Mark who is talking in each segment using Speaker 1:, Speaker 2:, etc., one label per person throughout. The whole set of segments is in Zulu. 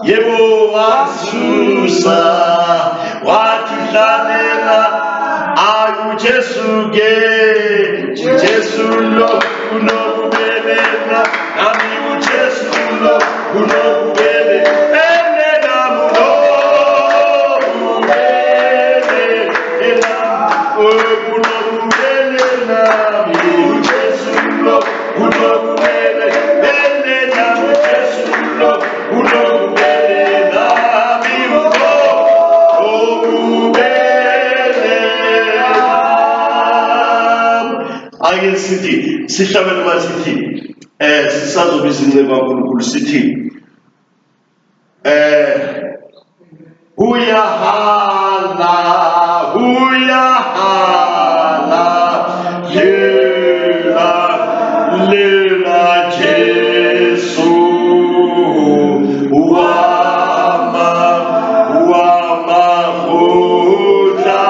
Speaker 1: yebo wasusa watudlalela akujesuke ujesulo unokubelela nami ujesulo unokubelela enenamulo ubelela unokubelela nami ujesulo unokubelela enenamulo ujesulo unokubelela nami ake sithi sihlabele masithi sisazobiza inceba kaNkulunkulu sithi uyahala lela Jesu wamahudha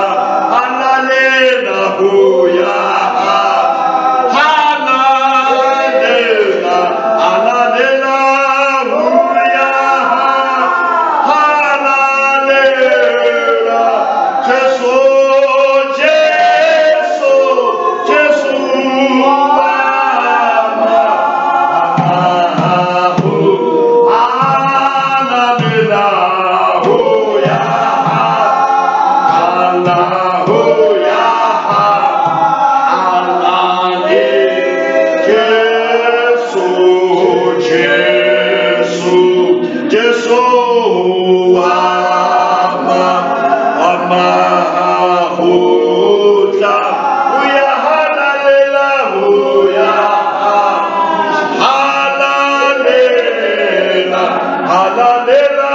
Speaker 1: halalela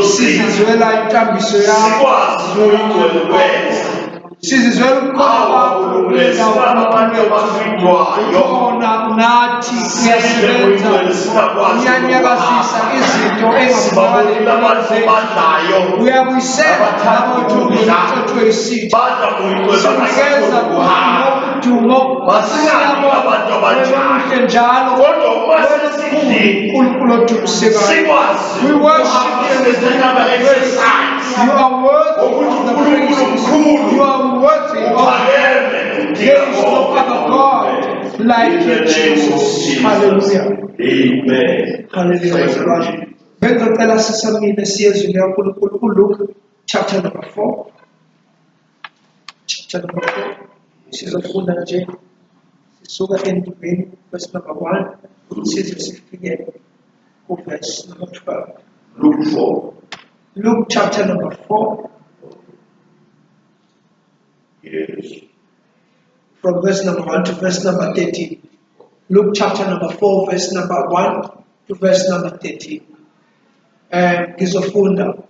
Speaker 2: sizizwela intambiso yakho sizizwela ukukona nathi uyasebenza uyanyakazisa izinto engaphakathi uyabuyisela ngabotho isithi sinikeza udumo siyabonga njalo uNkulunkulu odumisekayo. We worship you with the praise. You are worthy of the praises. You are worthy of there is no other God like you, Jesus. Hallelujah.
Speaker 1: Amen.
Speaker 2: Hallelujah. Bengicela sisamile siyezwi kaNkulunkulu kuLuke chapter number 4. Chapter number 4. Sizofunda nje sisuka endubeni verse number 1 size sifike ku verse number 12.
Speaker 1: Luke 4.
Speaker 2: Luke chapter number 4.
Speaker 1: Yes.
Speaker 2: From verse number 1 to verse number 13. Luke chapter number 4, verse number 1 to verse number 13. Gizofunda.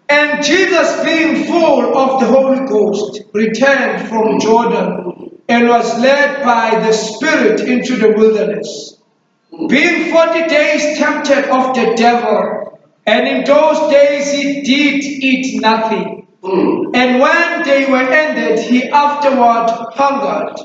Speaker 2: And Jesus, being full of the Holy Ghost, returned from Jordan and was led by the Spirit into the wilderness, being 40 days tempted of the devil. And in those days he did eat nothing. And when they were ended, he afterward hungered.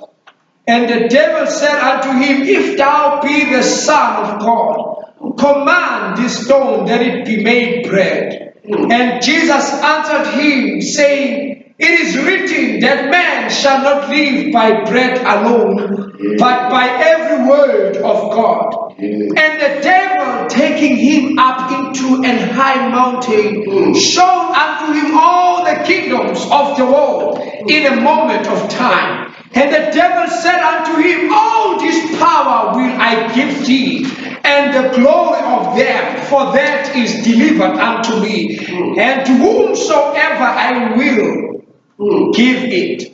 Speaker 2: And the devil said unto him, If thou be the Son of God, command this stone that it be made bread. And Jesus answered him, saying, It is written that man shall not live by bread alone, but by every word of God. And the devil, taking him up into an high mountain, showed unto him all the kingdoms of the world in a moment of time. And the devil said unto him, All this power will I give thee, and the glory of them, for that is delivered unto me, and to whomsoever I will give it.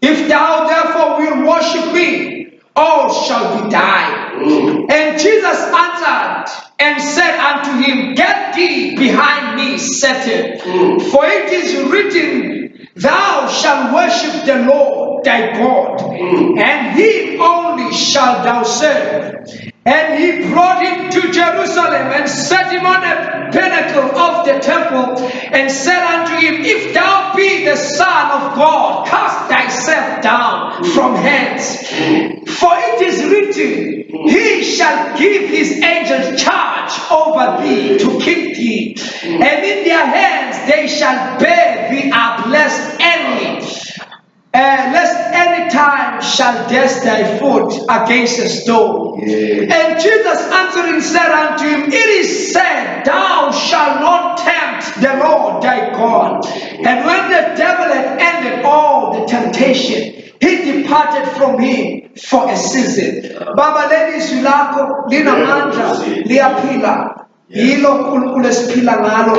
Speaker 2: If thou therefore wilt worship me, all shall be thine. And Jesus answered and said unto him, Get thee behind me, Satan, for it is written, Thou shalt worship the Lord thy God, and him only shalt thou serve. And he brought him to Jerusalem and set him on a pinnacle of the temple, and said unto him, If thou be the Son of God, cast thyself down from hence. For it is written, He shall give his angels charge over thee to keep thee, and in their hands they shall bear thee up, lest any time shall dash thy foot against a stone. And Jesus answering said unto him, It is said, Thou shalt not tempt the Lord thy God. And when the devil had ended all the temptation, he departed from him for a season. Baba leli izwi lakho linamandla liyaphila. Yilo uNkulunkulu esiphila ngalo,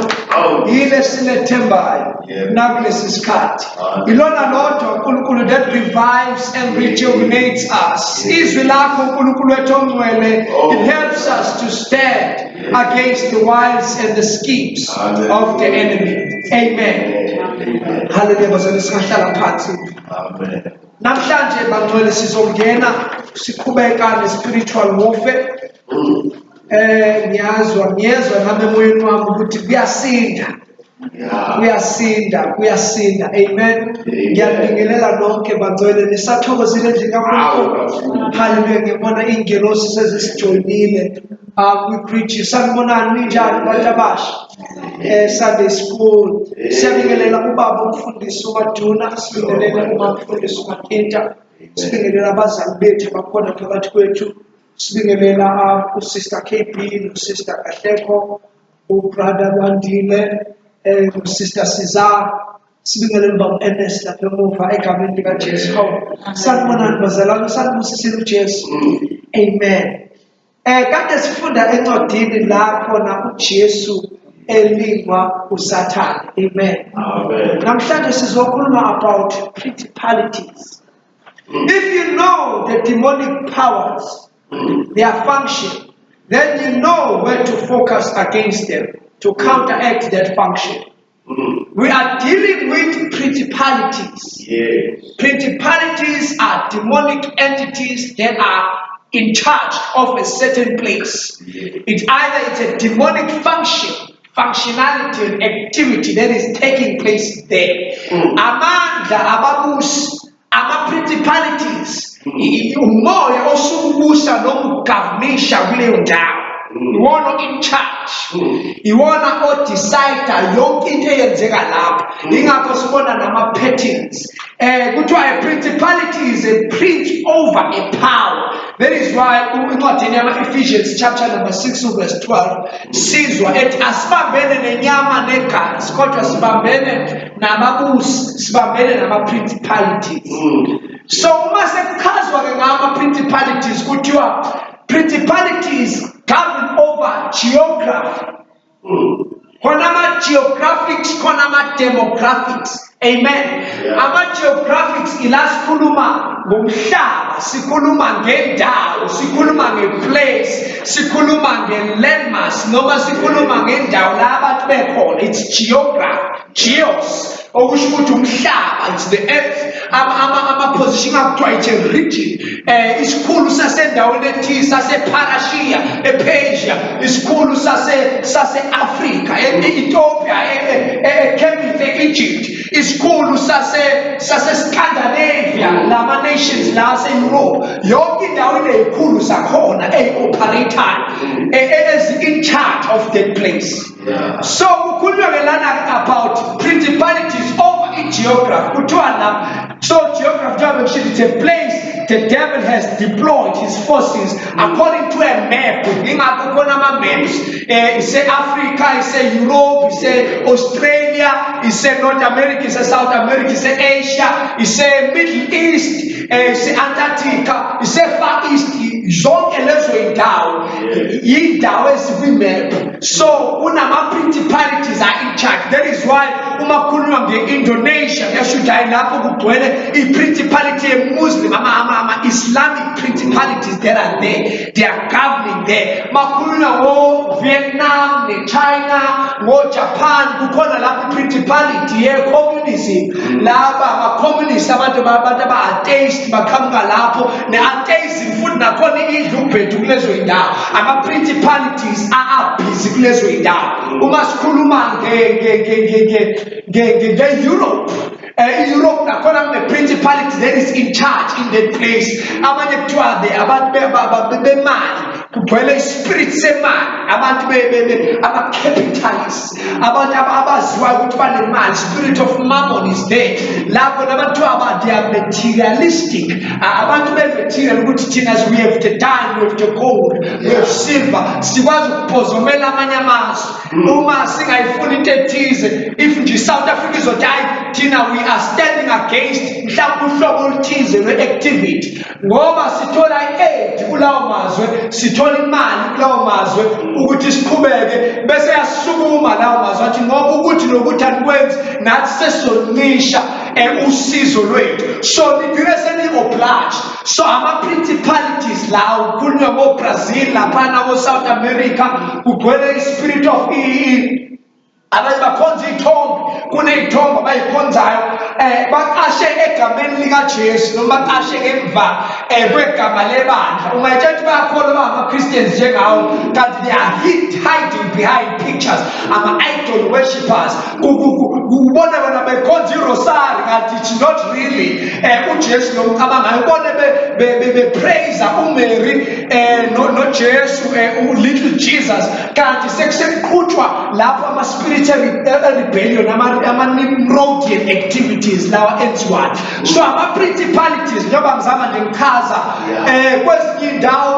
Speaker 2: yile silethembayo nakulesi sikhathi. Ilona lodwa uNkulunkulu that revives and rejuvenates us. Izwi lakho uNkulunkulu wethu ongcwele, it helps us to stand against the wiles and the schemes of the enemy. Amen. Hallelujah. Bazalwane singahlala phansi.
Speaker 1: Amen.
Speaker 2: Namhlanje bangcwele sizongena siqhubeka ne-spiritual warfare. Ngiyezwa nami emoyeni wami ukuthi kuyasinda. Amen. Ngiyabingelela lonke bangcwele nisathokozile endlini kaNkulunkulu. Hallelujah. Ngibona ingelosi sezisijoyinile. We preach you. Sanibonani ninjani bantu abasha? Sunday school. Siyabingelela ubaba umfundisi uMaduna, sibingelela umfundisi uMakinta, sibingelela abazali bethu abakhona phakathi kwethu. Sibingelela uSister KB, uSister Kahleko, uBrother Bandile, uSister Cesar. Sibingelela ubaba Ernest lapha emuva egameni likaJesu. Sanibonani bazalwane, sanibusisile uJesu. Amen. Kade sifunda encwadini lapho na uJesu elingwa uSathane. Amen. Namhlanje sizokhuluma about principalities. If you know the demonic powers, their function, then you know where to focus against them to counteract that function. We are dealing with principalities. Principalities are demonic entities that are in charge of a certain place. It's a demonic functionality and activity that is taking place there. Amandla ababusi, principalities, umoya osubusa nokugovernisha kuleyo ndawo. Iwona in charge. Iwona odecide yonke into eyenzeka lapha. Ingakho sibona nama-patterns. Kuthiwa a principality is a prince over a power. That is why incwadini yama-Ephesians chapter number 6 verse 12 sizwa ethi asibambene nenyama negazi kodwa sibambene namabusi, sibambene nama-principalities. So uma sekuchazwa-ke ngama-principalities kuthiwa principalities govern over geography. Khona ama-geographics, khona ama-demographics. Amen. Ama-geographics ila sikhuluma ngomhlaba, sikhuluma ngendawo, sikhuluma ngeplace, sikhuluma nge-landmass, noma sikhuluma ngendawo la abantu bekhona. It's geography, geos, okusho ukuthi umhlaba, it's the earth. ama-position akuthiwa itshe region, isikhulu sasendaweni ethile saseParashia, ePersia, isikhulu sase-Afrika, e-Ethiopia, eKemet, e-Egypt, isikhulu sase-Scandinavia, lama-nations la ase-Europe, yonke indawo ineyikhulu zakhona eyi-operatayo, in charge of that place. So kukhulunywa ke lana about principalities over in geography. Kuthiwa la, so geography it's a place the devil has deployed his forces according to a map. Ingakho khona ama-maps, ise Africa, ise Europe, ise Australia, ise North America, ise South America, ise Asia, ise Middle East, ise Antarctica, ise Far East. Zonke lezo indawo yindawo ezikwi-map. So kunama-principalities are in charge. That is why uma kukhulunywa nge-Indonesia kuyasho ukuthi hayi lapho kugcwele i-principality ye-Muslim, ama-Islamic principalities that are there, they are governing there. Makhulunywa ngo-Vietnam, ne-China, ngo-Japan, kukhona lapho i-principality ye-communism. Laba ama-communist, abantu aba-atheist baqhamuka lapho, ne-atheism futhi nakhona idla ubhedu kulezo indawo. Ama-principalities are busy kulezo indawo. Uma sikhuluma nge-Europe, Europe nakhona kune-principality that is in charge in that place. Abanye kuthiwa abantu bemali, kugcwele ispirit semali, abantu ama-capitalists, abantu abaziwayo ukuthi banemali, spirit of mammon is there. Lapho nabantu they are materialistic, abantu be-material ukuthi thina we have the dime, we have the gold, we have silver, sikwazi ukupozomela amanye amazwe. Uma singayifuni into ethize, if nje South Africa izothi hayi thina we are standing against mhlawumbe uhlobo oluthize lwe-activity, ngoba sithola i-aid kulawo mazwe, sithola imali kulawo mazwe ukuthi siqhubeke, bese yasukuma lawo mazwe athi ngoba ukuthi nokuthi anikwenzi nathi sesizonisha usizo lwethu. So nigcine seni-obliged. So ama-principalities lawo kukhulunywa ngo-Brazil laphana ko-South America, kugcwele i-spirit of abanye bakhonza iy'thombe, kuney'thombe abayikhonzayo, baqashe egameni likaJesu noma baqashe emva kwegama lebandla. Ungayitshela ukuthi bayakholwa bangama-Christians njengawo, kanti they are hiding behind pictures, ama-idol worshippers. Kubona bona bekhonza irosari kanti it's not really uJesu lomcabangayo. Ubone bepraise uMary noJesu, little Jesus, kanti sekuqhutshwa lapho ama-spiritual rebellion, ama-Nimrodian activities lawa enziwayo. So ama-principalities njengoba ngizama nje ngichaza, kwezinye indawo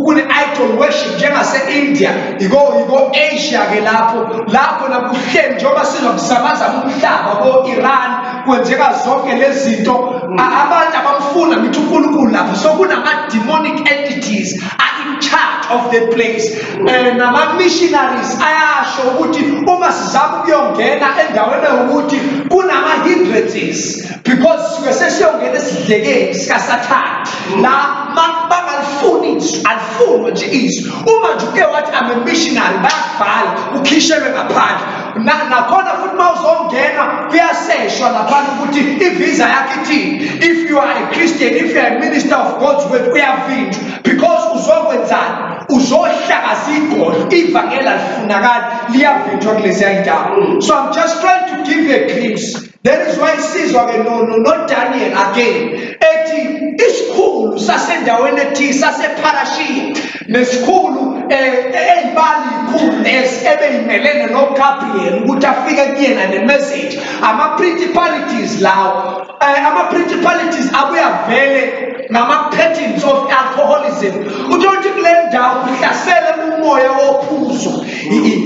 Speaker 2: kune-idol worship njengase-India, yiko-Asia ke lapho nakuhleli njengoba sizokuzamaza umhlaba ko-Iran, kwenzeka zonke lezi zinto, abantu abamfuna ngithi uNkulunkulu lapho. So kunama-demonic entities are in charge of the place, nama-missionaries ayasho ukuthi uma sizama ukuyongena endaweni yokuthi kunama-hindrances, because suke sesiyongena esidlekeni sikaSathane la bangalifuni izwi, alifunwa nje izwi. Uma nje uke wathi ame-missionary bayakuvala ukhishelwe ngaphandle. Nakhona futhi uma uzongena kuyaseshwa laphana ukuthi ivisa yakho ithini. If you are a Christian, if you are a minister of God's word, uyavinjwa, because uzokwenzani, uzohlakaza igodlo, ivangeli alifunakali, liyavinjwa kuleziya indawo. So I'm just trying to give you a glimpse. That is why sizwa ke no-Daniel again ethi isikhulu sasendaweni ethile saseParashia nesikhulu ey'bali ikhulu ebeyimelene noGabriel ukuthi afike kuyena ne-message. Ama-principalities lawo, ama-principalities abuya vele ngama-patterns of alcoholism. Uthola ukuthi kule ndawo kuhlasele umoya wophuzo,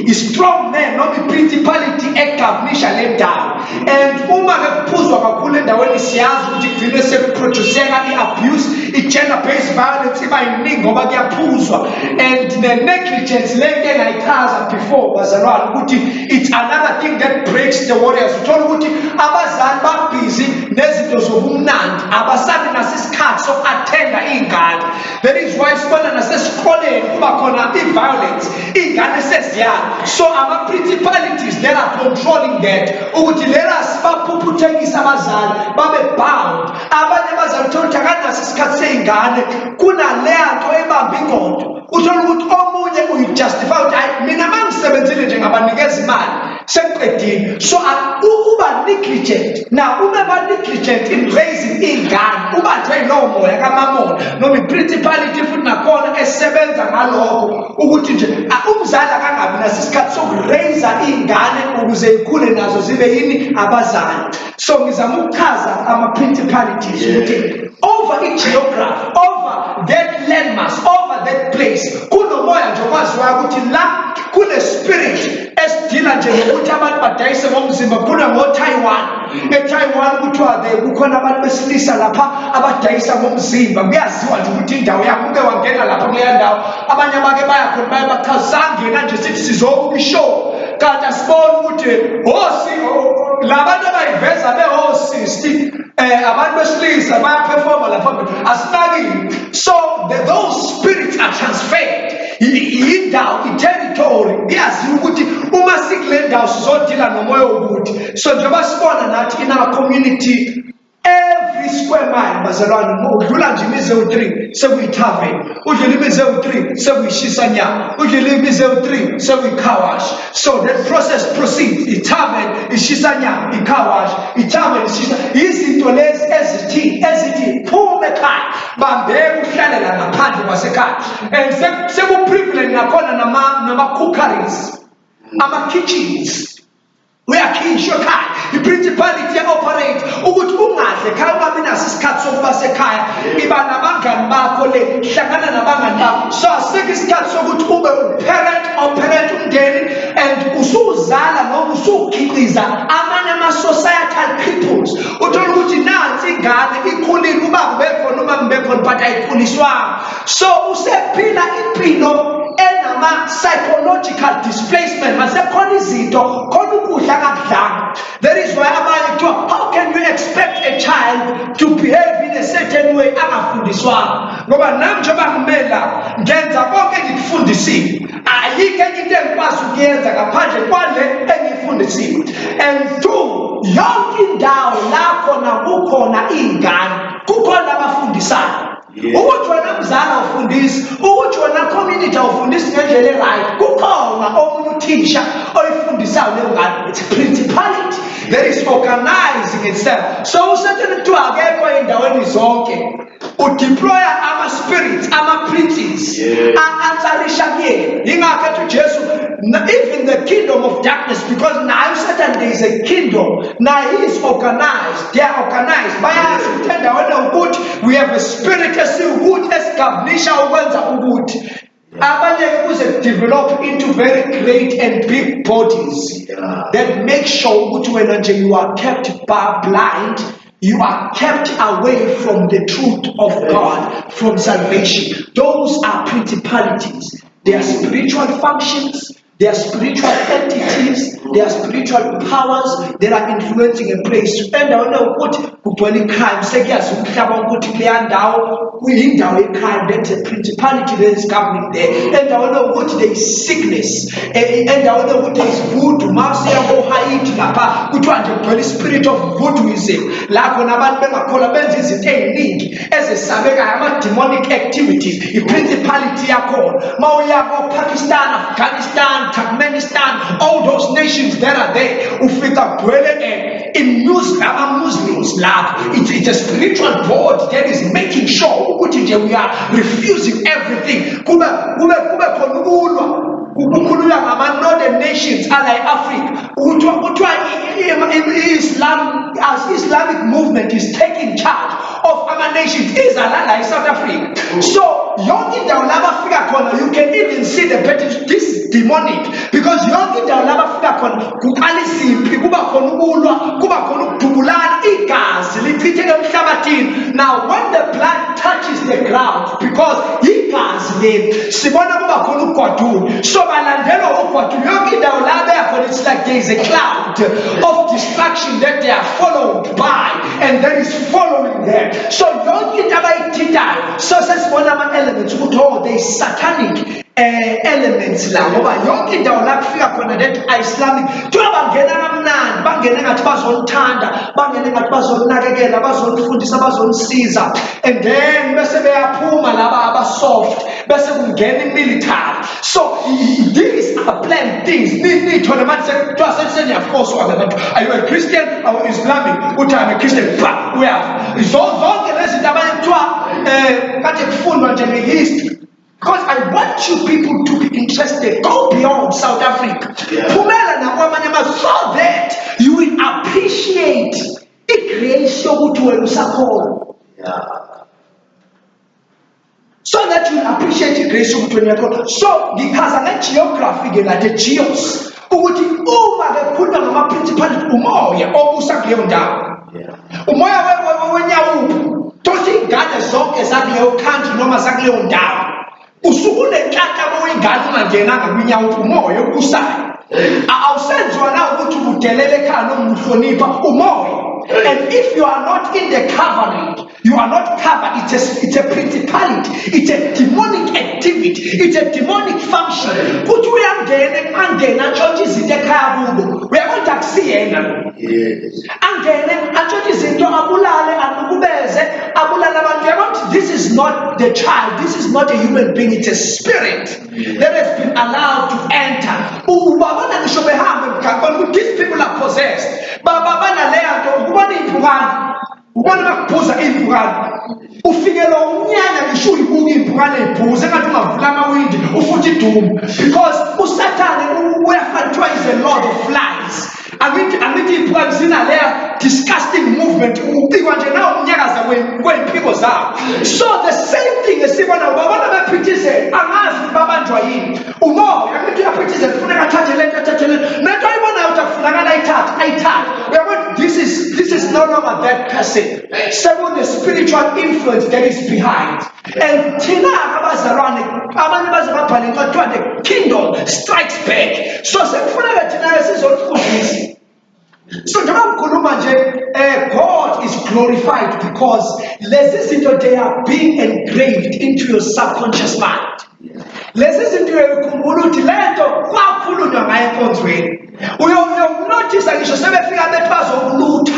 Speaker 2: i-strong man noma i-principality egovernisha le ndawo. And uma kuphuzwa kakhulu endaweni siyazi ukuthi kugcine sekuproduceka i-abuse, i-gender based violence iba yiningi ngoba kuyaphuzwa. And ne-negligence le nto engayichaza before bazalwane ukuthi it's another thing that breaks the warriors. Uthola ukuthi abazali babhizi nezinto zobumnandi, abasabi naso isikhathi so-attend kuthenga iy'ngane. That is why sibona nasesikoleni kuba khona i-violence, iy'ngane seziyala. So ama-principalities they are controlling that ukuthi leras baphuphuthekisa abazali babe bound. Abanye abazali uthola ukuthi akanaso isikhathi sey'ngane kunaleya nto ebamba ingqondo. Uthola ukuthi omunye uyijustify ukuthi hayi mina mangisebenzile nje ngabanikeza imali sekuqedile. So uba negligent. Now uma ba-negligent in raising iy'ngane ubanjwe yilowo moya kamamona noma i-principality futhi nakhona esebenza ngalokho ukuthi nje umzali akangabi naso isikhathi sokuraiza iy'ngane ukuze yikhule nazo zibe yini abazali. So ngizama ukuchaza ama-principalities ukuthi over i-geography, over that landmass, over that place kunomoya nje okwaziwayo ukuthi la kune-spirit esidila nje ngokuthi abantu badayise ngomzimba. Kuna ngo-Taiwan, eTaiwan kuthiwa kukhona abantu besilisa lapha abadayisa ngomzimba. Kuyaziwa nje ukuthi indawo yakho uke wangena lapha kuleya ndawo. Abanye abake bayakhona baye bachaza sangena nje sithi sizobuka ishow kanti asibone ukuthi labantu abayiveza be-host abantu besilisa bayaperforma lapha asinakile. So those spirits are transferred. Indawo i-territory iyaziwa ukuthi uma sikule ndawo sizodila nomoya wokuthi. So njengoba sibona nathi in our community every square mile bazalwane udlula nje imizi ewu-3 sekuyithaveni, udlula imizi ewu-3 sekuyishisa nyama, udlula imizi ewu-3 sekuyi-car wash. So that process proceeds. Ithaveni ishisa nyama, i-car wash, ithaveni ishisa izinto lezi ezithi phuma ekhaya bambeke uhlalela ngaphandle kwasekhaya. And sekuprivilege nakhona nama-cookeries, ama-kitchens uyakhishwa ekhaya. I-principality ya-operate ukuthi ungadle ekhaya ungabi naso isikhathi sokuba sekhaya. Iba nabangani bakho le, hlangana nabangani bakho. So asikho isikhathi sokuthi ube uparent umndeni and usuzala noma usukhiqiza amanye ama-societal cripples. Uthola ukuthi nansi ingane ikhulile ubaba bekhona uma bekhona but ayikhuliswanga. So usephila impilo enama-psychological displacement. Masekhona izinto khona ukudla akakudlanga. That is why abanye kuthiwa how can you expect a child to behave in a certain way angafundiswanga? Ngoba nami njengoba ngimela ngenza konke engikufundisile. Ayikho enye into engikwazi ukuyenza ngaphandle kwale engiyifundisile. And two, yonke indawo la khona kukhona iy'ngane kukhona abafundisayo. Ukuthi wena mzala awufundisi, ukuthi wena community awufundisi ngendlela e-right, kukhona omunye uthisha oyifundisayo leyo ngane. It's a principality that is organizing itself. So usetshela kuthiwa akekho ey'ndaweni zonke udeploya ama-spirits, ama-princes answerisha kuyena. Yingakho ethi uJesu even the kingdom of darkness, because now Satan there is a kingdom, now he is organized, they are organized. Bayazi ukuthi endaweni ukuthi we have a spirit esiwukuthi esigabulisha ukwenza ukuthi abanye kuze develop into very great and big bodies that make sure ukuthi wena nje you are kept blind, you are kept away from the truth of God, from salvation. Those are principalities. They are spiritual functions. They are spiritual entities, they are spiritual powers that are influencing a place. And I know what kugcwele crime sekuyazi umhlaba ukuthi kuleya ndawo kuyindawo ye-crime. That's a principality that is governing there. And I know what there is sickness. And I know what there is voodoo. Masiya ko-Haiti lapha kuthiwa nje kugcwele spirit of voodooism. La khona abantu bengakholwa benza izinto ey'ningi ezesabekayo, ama-demonic activities. I-principality yakhona. Mawuya ko-Pakistan, Afghanistan, Turkmenistan, all those nations that are there, ufika dwele in Muslims lab. It's a spiritual board that is making sure we are refusing everything. Kube khona ukulwa ngama-northern nations alike Africa. Islam, as Islamic movement is taking charge of our nations, is like South Africa. So yonke indawo la bafika khona, you can even see the petition. This is demonic because yonke indawo la bafika khona kuqala izimpi, kuba khona ukulwa, kuba khona ukudubulana, igazi lichitheke emhlabathini. Now when the blood touches the ground, because igazi leli sibona kuba khona ugwadule, so balandelwa ugwadule. Yonke indawo la beya khona, it's like there is a cloud of destruction that they are followed by, and that is following them. So yonke into abayithintayo elements ukuthi they satanic elements la ngoba yonke indawo la kufika khona that Islamic kuthiwa bangena kamnandi bangena ngathi bazonithanda bangena ngathi bazoninakekela bazonifundisa bazonisiza and then bese beyaphuma laba abasoft bese kungena imilitary. So these are planned things. Nithole manje sekuthiwa seniyaforce abantu, are you a Christian or Islamic? Uthi I'm a Christian, uyafa. Zonke lezi zinto abanye kuthiwa kade kufundwa nje ngehistory. Because I want you people to be interested. Go beyond South Africa. Pumela na kwamanye amazwe so that you will appreciate i-grace yokuthi wena usakhona. So that you will appreciate i-grace yokuthi wena uyakhona. So ngichaza nge-geography ke la the geos ukuthi uma bekhuluma ngama-principality umoya obusa kuleyo ndawo. Umoya wenyawuphi tothi ingane zonke zakuleyo country noma zakuleyo ndawo. Usuku nenhlanhla boyingane ungangenanga kwinyawuphi umoya obusayo. Awusenziwa na ukuthi udelele ekhaya noma uhlonipha umoya. And if you are not in the covering, you are not covered. It's a principality. It's a demonic activity. It's a demonic function. Kuthi uyangena angena atshontshe izinto ekhaya kubo. Uyabona akusiyena. Angene atshontshe izinto abulale anukubeze abulale abantu. Uyabona this is not the child. This is not a human being. It's a spirit that has been allowed to enter. Ubabona ngisho behambe emgaqweni. These people are possessed. Babana leya nto ubona impukane. Ubona bakuphuza impukane. Ufikela umnyanya ngisho uyibuka impukane iphuze ngathi ungavula amawindi ufuthi idumo. Because uSathane uyafana kuthiwa is a lord of flies. Angithi impukane zina leya disgusting movement ubikwa nje nawo umnyakaza kwempiko zabo. So the same thing esibona babona bephithizela angazi babanjwa yini. Umoya angithi uyaphithizela kufuneka athathe lento athathe lento. Nento ayibonayo ukuthi akufunakala ayithathe. This is no longer that person. Seven the spiritual influence that is behind. And thina abazalwane abanye bazababhala incwadi the kingdom strikes back. So sekufuneka thina sizolifundisa. So God is glorified because they are being engraved into your subconscious mind. Lezi zinto uyakhumbula ukuthi lento kwakhulunywa ngayo enkonzweni. Uyonotice ngisho sebefika bethi bazokulutha.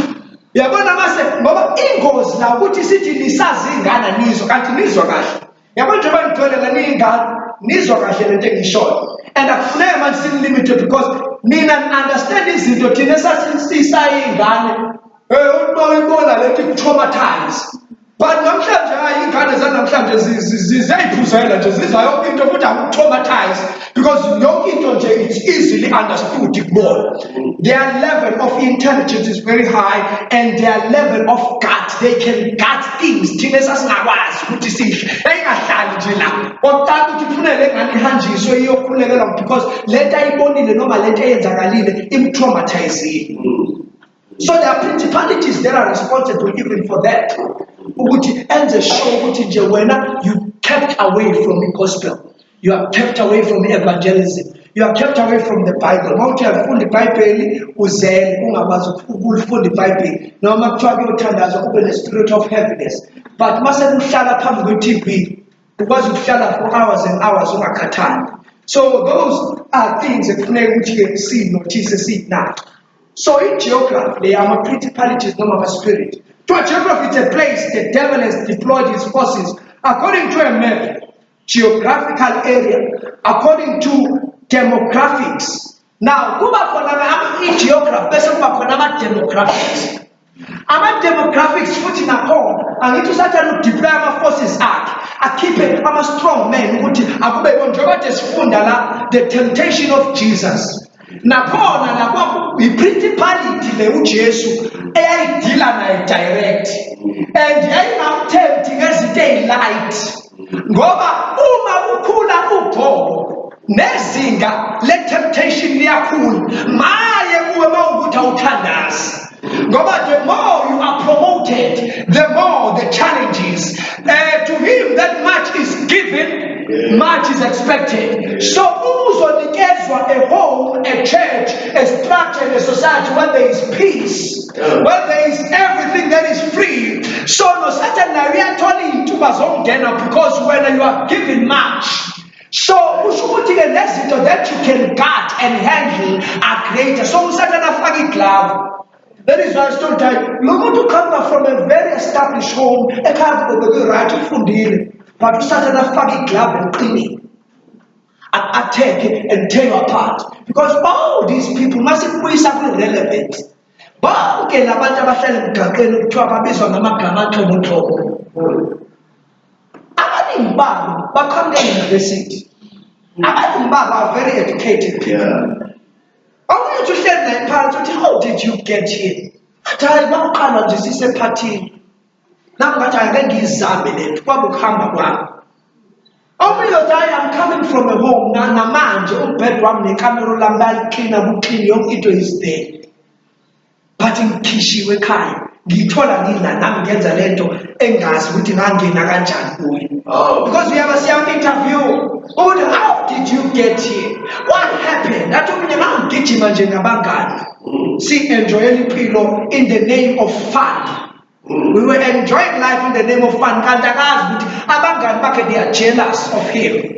Speaker 2: Uyabona mase ngoba ingozi la ukuthi sithi nisazingana nizwa kanti nizwa kahle. Yabona njengoba ngitholela ningane nizwa kahle lento engishoyo. And akufuneka manje sinilimited because nina understand izinto thina sasisayingane. Uyibona lento ikutraumatize. But namhlanje hayi ingane zanamhlanje ziyayiphuzela nje zizwa yonke into futhi akutraumatize because yonke into nje it's easily understood kubona. Their level of intelligence is very high and their level of gut, they can gut things thina sasingakwazi ukuthi sihle engahlali nje la oqala ukuthi kufunele ngani ihanjiswe iyokhulekela because lento ayibonile noma lento eyenzakalile imtraumatizile. So there are principalities that are responsible even for that. And the show you kept away from the gospel, you are kept away from evangelism, you are kept away from the Bible. Not you have full the Bible, full the Bible. No matter the spirit of heaviness. But must have come with TV because you shall for hours and hours on a katan. So those are things that you see, notice, see now. So in geography, they are principalities, not a spirit. To a geography, it's a place the devil has deployed his forces according to a map, geographical area, according to demographics. Now, in geography, demographics. Demographics foot in a home, and it is to deploy my forces I keep it, I'm a strong man. The temptation of Jesus. Napona na principality le uJesu eyayidila naye direct and yayingamtempting ezithe light ngoba uma ukhula ugogo nezinga le temptation liyakhula maye kuwe mawukuthi awuthandazi ngoba the more you are promoted the more the challenges to him that much is given much is expected. So uzonikezwa kuyenzwa a home, a church, a structure, a society where there is peace, where there is everything that is free. So no Satan na uyathola iy'ntuba zokungena because when you are given much. So kusho ukuthi ke lezinto that you can guard and handle are greater. So uSatan afaka iglove. That is why I told you, lo muntu come from a very established home, ekhaya kube right ufundile, but uSatan afaka iglove and clean. Attack and tear apart, because all these people must be relevant. Bonke labantu abahlala emgaqweni ukuthiwa babizwa ngamagama anhlobonhlobo. Abaningi babo baqhamuke e-university. Abaningi babo are very educated people. Omunye uthi uhleli naye phansi uthi, how did you get here? Athi hayi bakuqala nje sisephathini. Nami ngathi ake ngiyizame lento kwabe ukuhamba kwami. Omunye uthi hayi I'm coming from a home namanje umbhede wami nekamero lami baliklina kuklini yonke into is there. But ngikhishiwe ekhaya ngithola ngila nami ngenza lento engazi ukuthi ngangena kanjani kuyo. Because we have a self interview. Oh, how did you get here? What happened? That omunye ngangigijima nje nabangani. See, enjoying impilo in the name of fun. We were enjoying life in the name of fun. Kanti akazi ukuthi abangani bakhe they are jealous of him.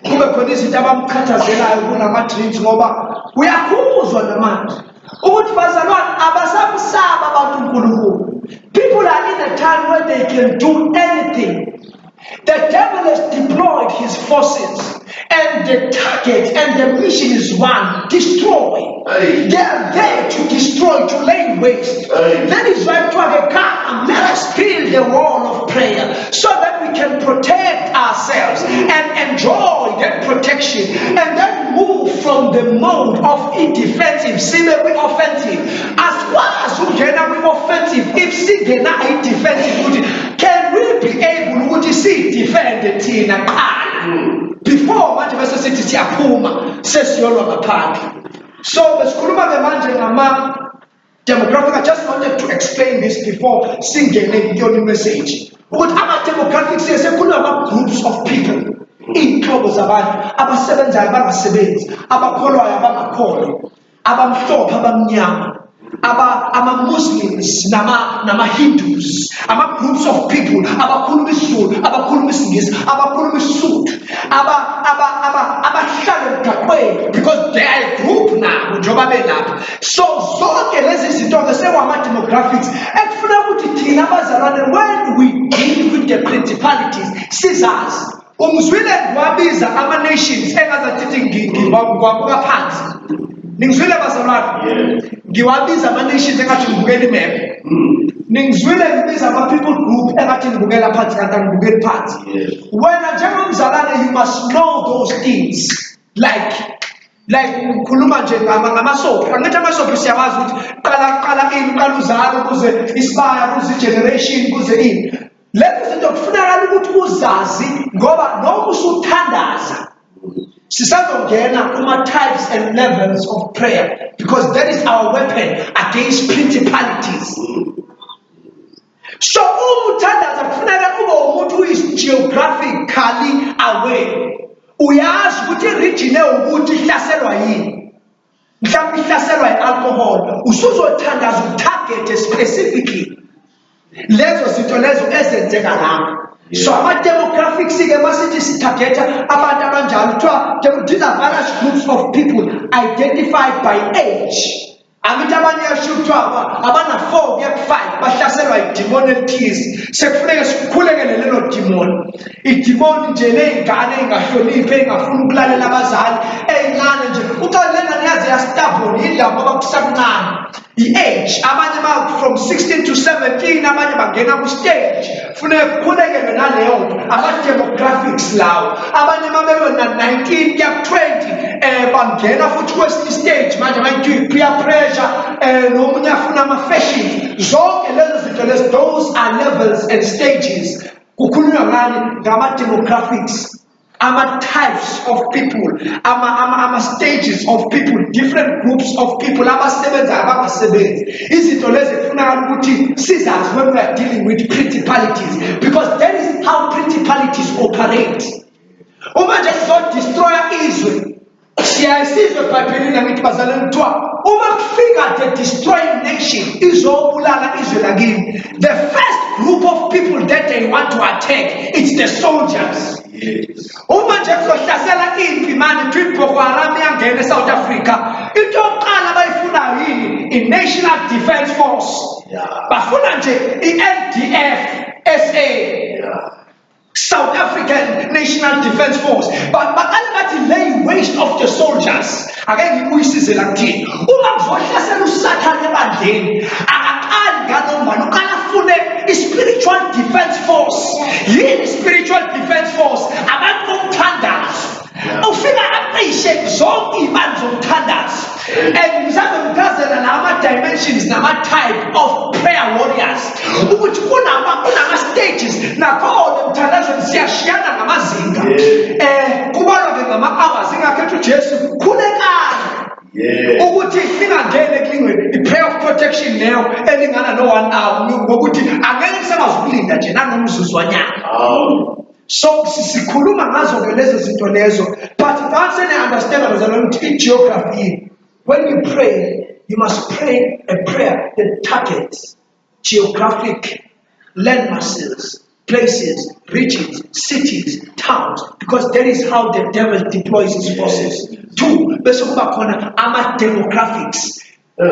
Speaker 2: Kube khona izinto abamkhathazelayo kunama-dreams ngoba uyakuzwa namanje ukuthi bazalwane abasabusaba abantu uNkulunkulu. People are in a time where they can do anything. The devil has deployed his forces, and the target and the mission is one: destroy. They are there to destroy, to lay waste. That is why to have a come, let us build the wall of prayer so that we can protect ourselves and enjoy that protection, and then move from the mode of indefensive. See that we offensive. As far as we can be offensive, if see they not defensive, can we be able to see defend the team before manje bese sithi siyaphuma sesiyolwa ngaphandle. So besikhuluma ke manje ngama demographic. I just wanted to explain this before singene kuyona message ukuthi ama demographics sekhuluma about groups of people, inhlobo zabantu abasebenzayo abangasebenzi, abakholwayo abangakholwa, abamhlophe abamnyama, ama-Muslims nama-Hindus, ama-groups of people abakhuluma isiZulu, abakhuluma isingisi, abakhuluma isisuthu, abahlala emgaqweni, because they are a group nabo njengoba belapha. So zonke lezi zinto-ke sekwama-demographics ekufuna ukuthi thina abazalwane when we deal with the principalities sizazi. Ungizwile ngiwabiza ama-nations engazathi ngiwabuka phansi. Ningizwile bazalwane? Ngiwabiza ama-nations engathi ngibukela imap. Ningizwile ngibiza ama-people group engathi ngibukela phansi kanti angibukeli phansi. Wena njengomzalwane you must know those things. Like ngikhuluma nje ngamasophi. Angithi amasophi siyawazi ukuthi qala ini uqala uzalo kuze isibaya kuze generation kuze ini. Lezi zinto kufunakala ukuthi uzazi ngoba noma usuthandaza sisazongena kuma-types and levels of prayer, because that is our weapon against principalities. So umuthandaza kufuneka ube umuntu is geographically aware. Uyazi ukuthi region ewukuthi ihlaselwa yini. Mhlawumbe ihlaselwa i-alcohol, usuzothandaza utarget specifically lezo zinto lezo ezenzeka lapho. So ama-demographics ke masithi sitargeta abantu abanjalo kuthiwa these are various groups of people identified by age. Angithi abanye asho kuthiwa abana-4 kuya ku-5 bahlaselwa idimoni elithize. Sekufuneka sikhulekele lelo dimoni. Idimoni nje ley'ngane ey'ngahloniphi, ey'ngafuni ukulalela abazali, ey'ncane nje. Uthole le ngane yaze yastubborn yidla ngoba kusakuncane. I-age, abanye from 16 to 17, abanye bangena ku-stage. Funeka kukhulekele naleyo nto, ama-demographics lawo. Abanye babewe na-19 kuya ku-20, bangena futhi kwesinye stage manje bayithi peer pressure, nomunye afuna ama-fashion. Zonke lezo zinto lezi, those are levels and stages. Kukhulunywa ngani? Ngama-demographics. Types of people, stages of people, different groups of people, abasebenza abangasebenzi. Izinto lezi kufunakala ukuthi sizazi when we are dealing with principalities, because that is how principalities operate. Uma nje sizodestroya izwe, siyayisiza sizwe eBhayibhelini angithi bazalwane kuthiwa uma kufika the destroying nation izobulala izwe lakini, the first group of people that they want to attack, it's the soldiers. Uma nje kuzohlasela impi manje kuthiwa Boko Haram iyangena eSouth Africa, into yokuqala abayifunayo yini? I-National Defence Force. Bafuna nje i-NDF SA, South African National Defence Force. Baqale bathi lay waste of the soldiers. Ake ngikuyisize la kuthini, uma kuzohlasela usathane ebandleni akaqali nganombani, uqala afune i-spiritual defence force. Yini spiritual defence force? Abantu bomthandazo. Ufika aqishe zonke iy'mali zomthandazo. And mzame mchazela nama-dimensions nama-type of prayer warriors ukuthi kunama-stages nakhona emthandazweni siyashiyana ngamazinga. Kubalwa-ke ngama-hours, ingakhethi uJesu khulekani ukuthi lingangeni ekulingweni i-prayer of protection leyo elingana no-1 hour ngokuthi angeke kusakwazi ukulinda nje nanomzuzwanyana. So sikhuluma ngazo-ke lezo zinto lezo, but once I understand bazalwane ukuthi i-geography, when you pray, you must pray a prayer that targets geographic landmasses, places, regions, cities, towns, because that is how the devil deploys his forces. 2, bese kuba khona ama-demographics,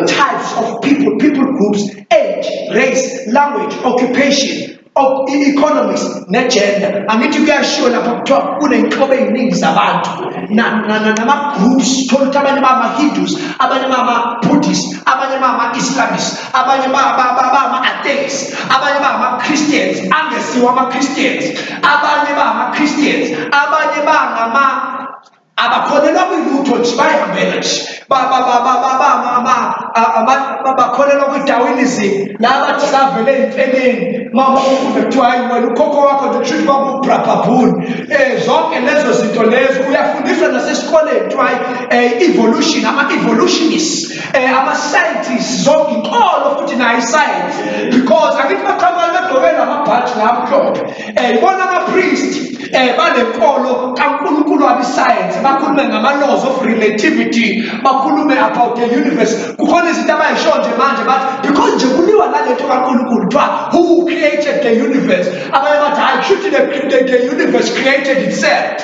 Speaker 2: types of people, people groups, age, race, language, occupation, of economics ne-gender. Angithi kuyashiwo lapho kuthiwa kuney'nhlobo ey'ningi zabantu nama-groups, thola ukuthi abanye bama-Hindus, abanye bama-Buddhists, abanye bama-Islamists, abanye bama-atheists, abanye bama-Christians, angesiwo ama-Christians, abanye bama-Christians, abanye abakholelwa kwilutho nje bayihambela nje bakholelwa kwi-Darwinism, la bathi savele ey'mfeleni mama ufunde kuthiwa hayi wena ukhokho wakho nje kushuthi kwakubhabhabhuni. Zonke lezo zinto lezo uyafundiswa nasesikoleni kuthiwa evolution, ama-evolutionists, ama-scientists, zonke inkolo futhi nayo i-science, because angithi baqhamuka begqoke namabhaji la amhlophe. Ibona ama-priest banenkolo kaNkulunkulu wabo-science, bakhulume ngama-laws of relativity, bakhulume about the universe. Kukhona izinto abayisho nje manje bathi because nje kuliwa nalento kaNkulunkulu kuthiwa who created the universe, abanye bathi hayi kushuthi the universe created itself.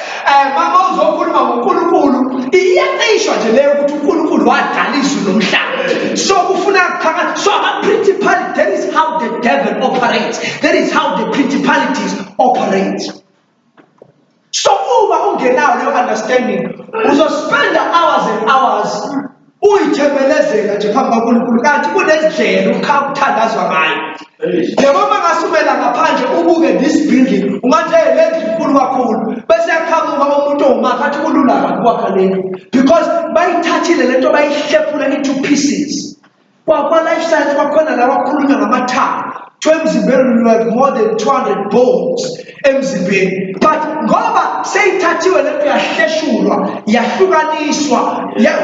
Speaker 2: Mama uzokhuluma ngoNkulunkulu iyaqishwa nje leyo ukuthi uNkulunkulu wadala izulu nomhlaba. So kufuna phakathi, so ama-principalities, that is how the devil operates, that is how the principalities operate. So uma ungenayo leyo understanding, uzospenda hours and hours uyithembelezela nje phambi kaNkulunkulu, kanti kunezindlela ukuthandazwa ngayo. Njengoba ngasumela ngaphandle ubuke this building, ungathi lendlu inkulu kakhulu, bese yaqhamuka umuntu owumakhi athi kulula kakhulu lendlu, because bayithathile lento bayihlephula into pieces. Kwa-life science bakhona la bakhulunywa ngamathanga. Emzimbeni we have more than 200 bones emzimbeni, but ngoba seyithathiwe lento yahleshulwa yahlukaniswa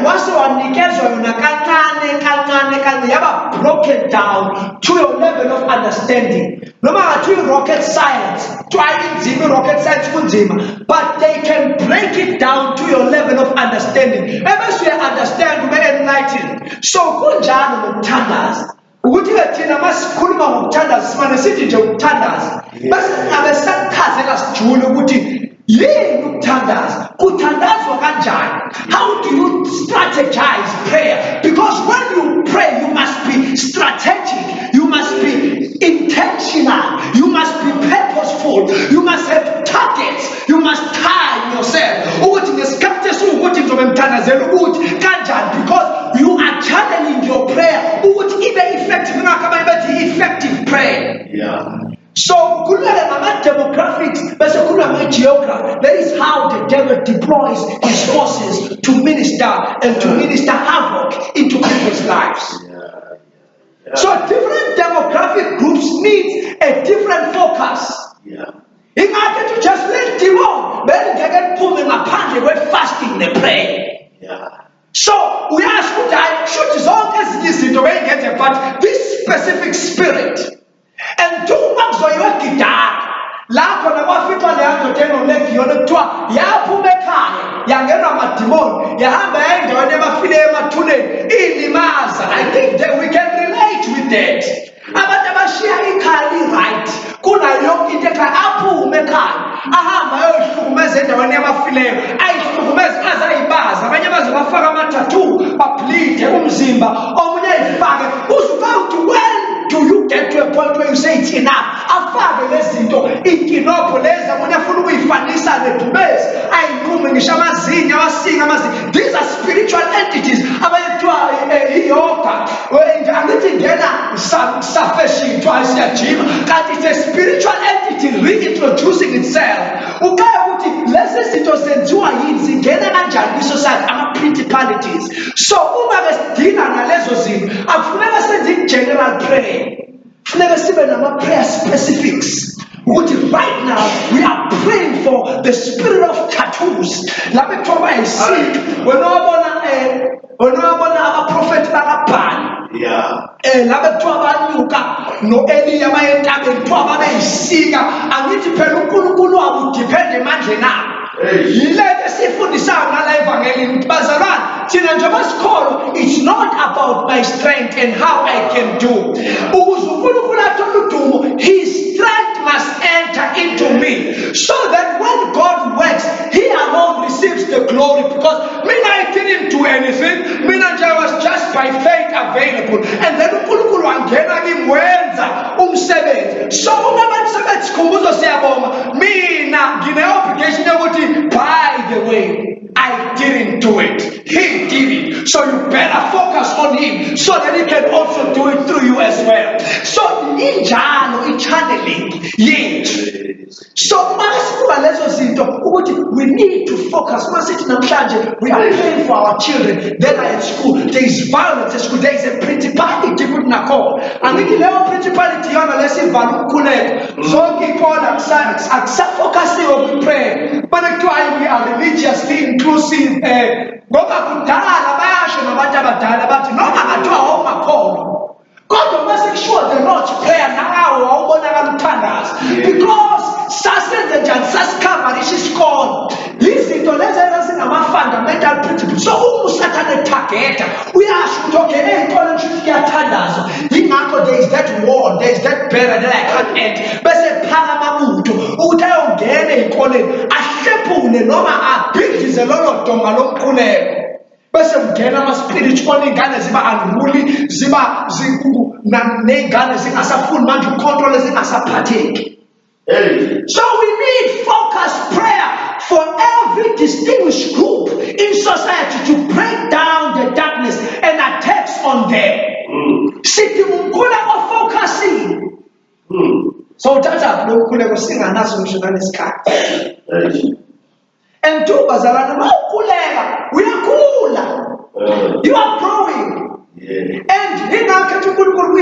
Speaker 2: wase wanikezwa yona kancane yaba broken down to your level of understanding. Noma ngathiwa rocket science, inzima rocket science kunzima, but they can break it down to your level of understanding. Ebese uya-understand ube enlightened. So kunjalo ngokuthandaza ukuthi thina masikhuluma ngokuthandaza simane sithi nje ukuthandaza bese ngabe sakuchazela sijule ukuthi yini ukuthandaza, kuthandazwa kanjani, how do you strategize prayer, because when you pray you must be strategic, you must be intentional, you must be purposeful, you must have targets, you must time yourself ukuthi ngesikhathi esiwukuthi ngizobe ngithandazela ukuthi kanjani, because you are channeling your prayer ukuthi ibe effective. Ngakho abanye bathi effective prayer. So kukhulunywa ngama-demographics bese kukhulunywa ngama-geography. That is how the devil deploys his forces to minister and to minister havoc into people's lives. So different demographic groups need a different focus. Ingakho to just let the world bengeke kuphume ngaphandle kwe-fasting ne-prayer. So we ask ukuthi should zonke ezinye izinto bey'ngenze, but this specific spirit, and uma kuzoyiwe egidara la khona kwaficwa leya ndoda enolegi yona kuthiwa yaphuma ekhaya yangenwa amadimoni yahamba yaya endaweni I think that we can relate with that. Abantu abashiya ikhaya right kunayo yonke into ekhaya aphume ekhaya ahamba ayohlukumeza endaweni yabafileyo ayihlukumeze aze ayibaza abanye baze bafaka ama-tattoo bableede umzimba omunye ayifake uzuka uthi when do you get to a point where you say it's enough afake lezi zinto ikinopho lezi omunye afuna ukuyifanisa nedumezi ayinqume ngisho amazinyo awasinga amazinyo. These are spiritual entities abanye kuthiwa iyoga angithi ngena safeshini kuthiwa siyajima kanti it's a spiritual entity reintroducing itself. Ukaya ukuthi lezi zinto zenziwa yini zingena kanjani kwi-society ama-principalities. So uma besidila nalezo zinto akufuneka senze i-general prayer, funeka sibe nama-prayer specifics ukuthi right now we are praying for the spirit of tattoos. Lapho kuthiwa bayisika wena wabona abaprofethi bakaBhali lapho kuthiwa banyuka no-Eliya bayentabeni kuthiwa babeyisika angithi phela uNkulunkulu wabo udiphende emandleni abo. Yilento esifundisayo ngala evangelini ukuthi bazalwane thina njengoba sikholwa it's not about my strength and how I can do. Ukuze uNkulunkulu athole udumo his strength must enter into me so that when God works he alone receives the glory because I didn't do anything. I was just by faith available and then uNkulunkulu wangena kimi wenza umsebenzi. So uma bantu sikhumbuzo siyabonga mina ngine-obligation yokuthi by the way I didn't do it, he did it, so you better focus on him so that he can also do it through you as well. So injalo i-channeling yethu. So masibuka lezo zinto ukuthi we need to focus. Masithi namhlanje we are praying for our children, then at school there is violence at school, there is a principality ukuthi nakhona angithi leyo principality yona lesivala ukukhuleka zonke ikona akusafocasiwe kwi-prayer bana kuthiwa we are religiously inclusive ngoba kudala bayasho nabantu abadala bathi noma ngathiwa wawungakholwa kodwa mase kushiwo the Lord's prayer nawe wawubonakala uthandaza because sasenze njani sasikhavarisha isikolo izinto lezi ezingama-fundamental principles. So uma usathane etargeta uyasho ukuthi okay ey'kole nshuthi kuyathandazwa yingakho there is that wall, there is that barrier that I can't enter bese phakama umuntu ukuthi ayongena ey'koleni ahlephule noma abhidize lolo donga lomkhuleko bese kungena ama-spiritual iy'ngane ziba unruly ziba ney'ngane zingasafuni manje ucontrol zingasaphatheki. So we need focused prayer for every distinguished group in society to break down the darkness and attacks on them. Sithi umkhuleko ofocusing. So uthatha lo mkhuleko singanaso ngisho nalesikhathi. And two bazalwane mawukhuleka uyakhula. You are growing. And in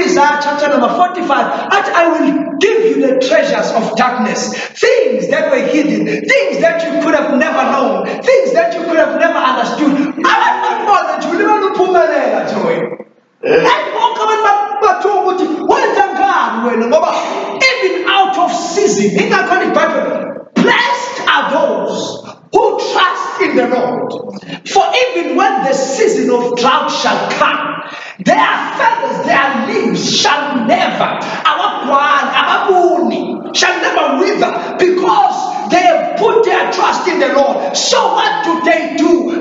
Speaker 2: Isaiah chapter number 45, I will give you the treasures of darkness, things that were hidden, things that you could have never known, things that you could have never understood. Even out of season, blessed are those who trust in the Lord. For even when the season of drought shall come, their feathers, their leaves shall never, shall never wither, because they have put their trust in the Lord. So what do?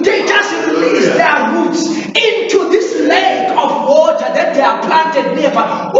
Speaker 2: They just release their roots into this lake of water that they are planted nearby.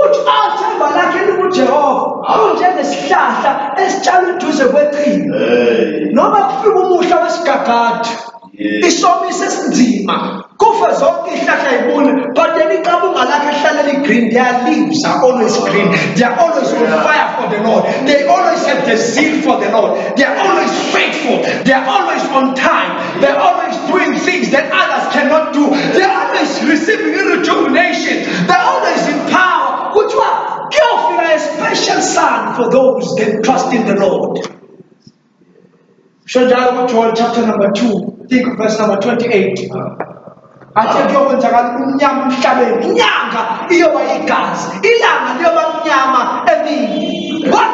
Speaker 2: Isomise esinzima kufa zonke ihlahla yibona but then iqabunga lakhe ehlala green. Their leaves are always green, they are always on fire for the Lord, they always have the zeal for the Lord, they are always faithful, they are always on time, they are always doing things that others cannot do, they are always receiving rejuvenation, they are always in power. Which one? Give a special son for those that trust in the Lord. Joel chapter number 2, think of verse number 28. What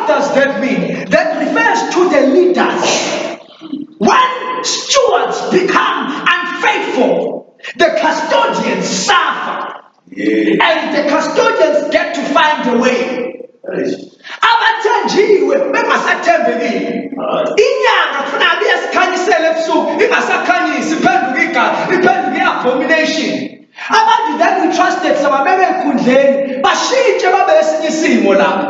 Speaker 2: does that mean? That refers to the leaders. When stewards become unfaithful, the custodians suffer.
Speaker 1: Yes.
Speaker 2: And the custodians get to find a way.
Speaker 1: Yes.
Speaker 2: Abathenjiwe bengasathembekile. Inyanga kufanele abe yasikhanyisela ebusuku ingasakhanyisi iphenduke i-abomination. Abantu that we trusted sababeke ekhundleni bashintshe babe esinye isimo lapho.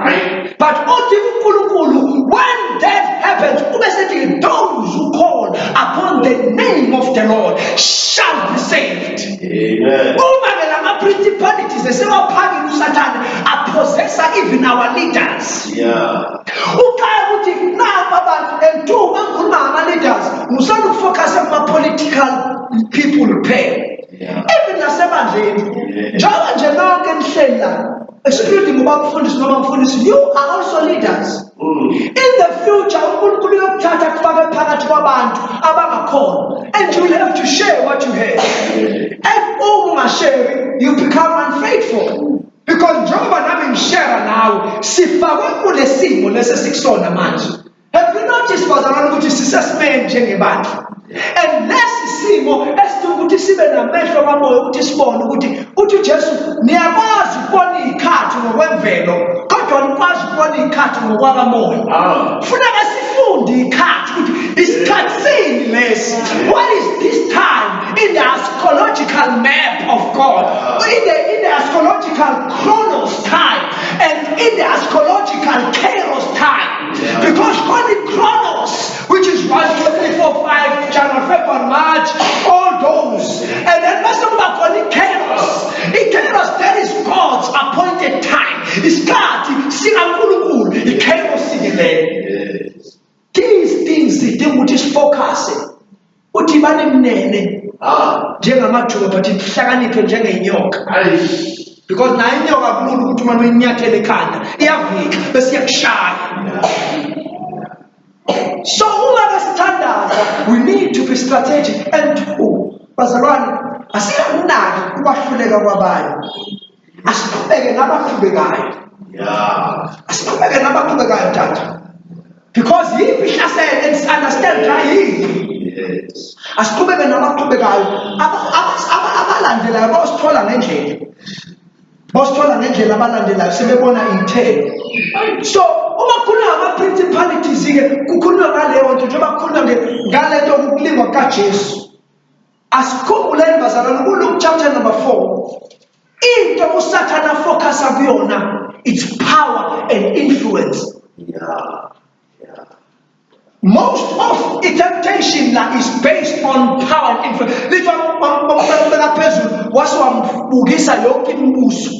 Speaker 2: But uthi uNkulunkulu, when that happens, ube sethi those who call upon the name of the Lord shall be saved.
Speaker 1: Amen.
Speaker 2: Uma ke lama principalities esewaphakile uSathane apossessa even our leaders.
Speaker 1: Yeah.
Speaker 2: Ukhaya ukuthi napa abantu and two bangikhuluma ngama-leaders musanda ukufocus kuma-political people kuphela.
Speaker 1: Yeah.
Speaker 2: Even nasemandleni njengoba nje lonke nihleli la excluding ngoba mfundisi noma mfundisi, you are also leaders. In the future uNkulunkulu uyokuthatha kufake phakathi kwabantu abangakhona, and you will have to share what you have. And ungashare you become unfaithful, because njengoba nami ngishare nawe sifakwe kule simo lesi sikusona manje. Have you noticed bazalwane ukuthi sisesimeni njengebandla? And lesi simo esidinga ukuthi sibe namehlo kamoya ukuthi sibone ukuthi uJesu niyakwazi ukubona izikhathi ngokwemvelo kodwa nikwazi ukubona izikhathi ngokwakamoya. Kufuneka sifunde izikhathi ukuthi isikhathi sini lesi. What is this time in the astrological map of God, in the astrological chronos time, and in the astrological kairos time? Because only chronos, which is 1, 2, 3, 4, 5, January, February, March, all those. And then let's talk about only kairos. In kairos, that is God's appointed time. It's God, singakulunkulu, ikairos sigele. These things, the thing which is focusing. Uthi banemnene. Njengamajuba but ihlakaniphe njengenyoka. Because na inyoka kulula ukuthi uma uyinyathele ekhanda iyavika bese iyakushaya. So we need to be strategic. And bazalwane asiyanaki ukwahluleka kwabanye. Asiqhubeke nabaqhubekayo. Asiqhubeke nabaqhubekayo tata. Because yiphi ihlasele and understand right. Asiqhubeke nabaqhubekayo abalandelayo bosithola ngendlela. Bosithola ngendlela abalandelayo sebebona iy'thelo. So uma kukhulunywa ngama-principalities ke kukhulunywa ngaleyo nto njengoba kukhulunywa ngale nto yokulingwa kukaJesu. Asikhumbuleni bazalwane kuLuke chapter number 4. Into uSathane afocusa kuyona, its power and influence. Most of the temptation is based on power and influence. Litwa ngibeka phezulu wasiwambukisa yonke imibuso.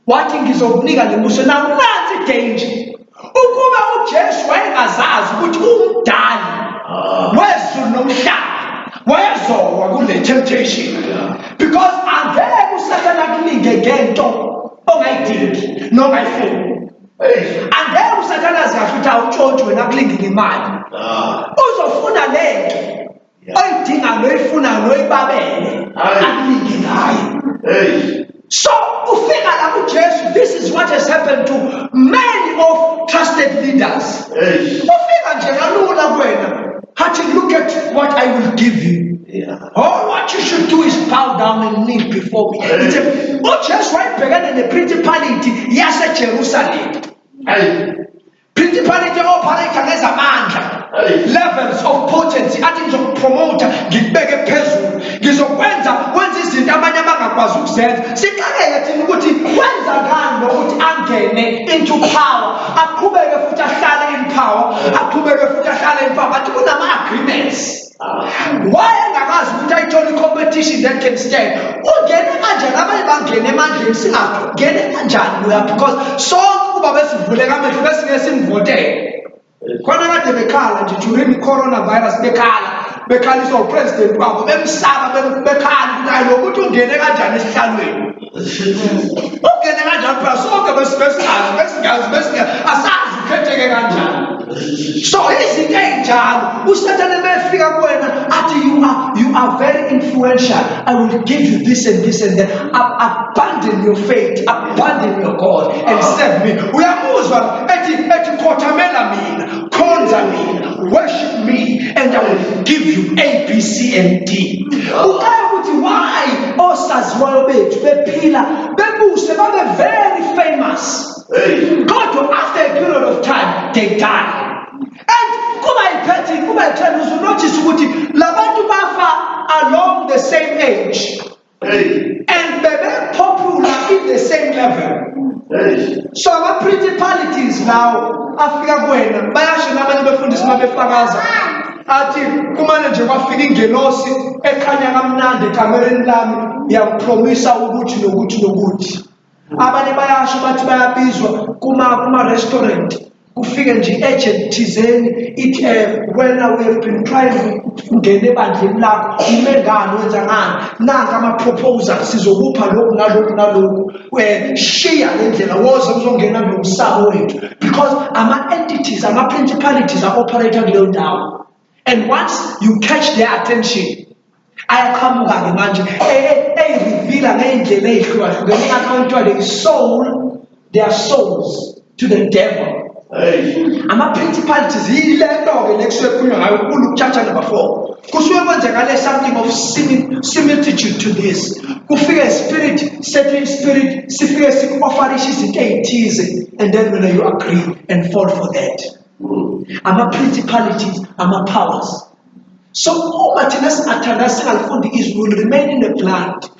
Speaker 2: Wathi ngizokunika le mbuso na nansi danger. Ukuba uJesu wayengazazi ukuthi umdali wezulu nomhlaba wayezowa kule temptation. Because angeke uSathane akulinge ngento ongayidingi nongayifuni. Angeke uSathane azikahle ukuthi awutshontshe wena akulinge ngemali. Uzofuna lento oyidinga noyifuna noyibabele akulinge ngayo. So ufika la kuJesu, this is what has happened to many of trusted leaders. Ufika nje kalula kuwena, hathi look at what I will give you. All what you should do is bow down and kneel before me. uJesu wayebhekene neprincipality yaseJerusalem. Principality operator ngezamandla. Levels of potency athi ngizokupromota ngikubeke phezulu ngizokwenza wenza izinto abanye abangakwazi ukuzenza. Siqakele thina ukuthi wenza ngani lokuthi angene into power, aqhubeke futhi ahlale in power, aqhubeke futhi ahlale in power. Bathi kunama agreements. Wayengakazi ukuthi ayithole competition that can stand. Ungene kanjani abanye bangene emandleni singangene kanjani loya, because sonke kuba besivuleka amehlo besingeke simvotele. Khona kade bekhala nje during coronavirus bekhaliswa upresident wabo bemsaba bekhala ukuthi hayi lo muntu ungene kanjani esihlalweni. Ungene kanjani phela sonke besingazi asazi ukhetheke kanjani. So izinto ey'njalo uSathane mefika kuwena athi you are very influential, I will give you this and this and that. Abandon your faith, abandon your God and serve me. Uyamuzwa ethi khothamela mina, khonza mina, worship me and I will give you A, B, C and D. Ukaya ukuthi why osaziwayo bethu bephila bebuse babe very famous.
Speaker 1: Hey.
Speaker 2: Kodwa after a period of time they die. And kuba iphethe uzunotice ukuthi labantu bafa along the same age.
Speaker 1: Hey.
Speaker 2: And they're popular in the same level.
Speaker 1: Hey.
Speaker 2: So our principalities now afika kuwena bayasho nabanye befundisi mabefakaza athi kumane nje kwafika ingelosi ekhanya kamnandi ekamereni lami yakupromisa ukuthi nokuthi nokuthi. Abanye bayasho bathi bayabizwa kuma restaurant kufike nje agent thizeni ithi wena we have been trying ungene ebandleni lakho ume ngani wenza ngani nanga ama proposals sizokupha lokhu nalokhu share lendlela woze uzongena nomsabo wethu because ama entities ama principalities are operating kuleyo ndawo, and once you catch their attention ayaqhamuka ke manje reveal ngendlela ehlukahlukene account their souls to the devil.
Speaker 1: Hey.
Speaker 2: Ama principalities yilento ke lekusukunywa ngayo kuLuke chapter number 4 kusuke kwenzakale something of similitude to this. Kufika spirit, certain spirit sifike sikuofferisha izinto ezithize, and then when you agree and fall for that. Ama principalities, ama powers. So uma thina singathanda singafundi is we will remain in the blind,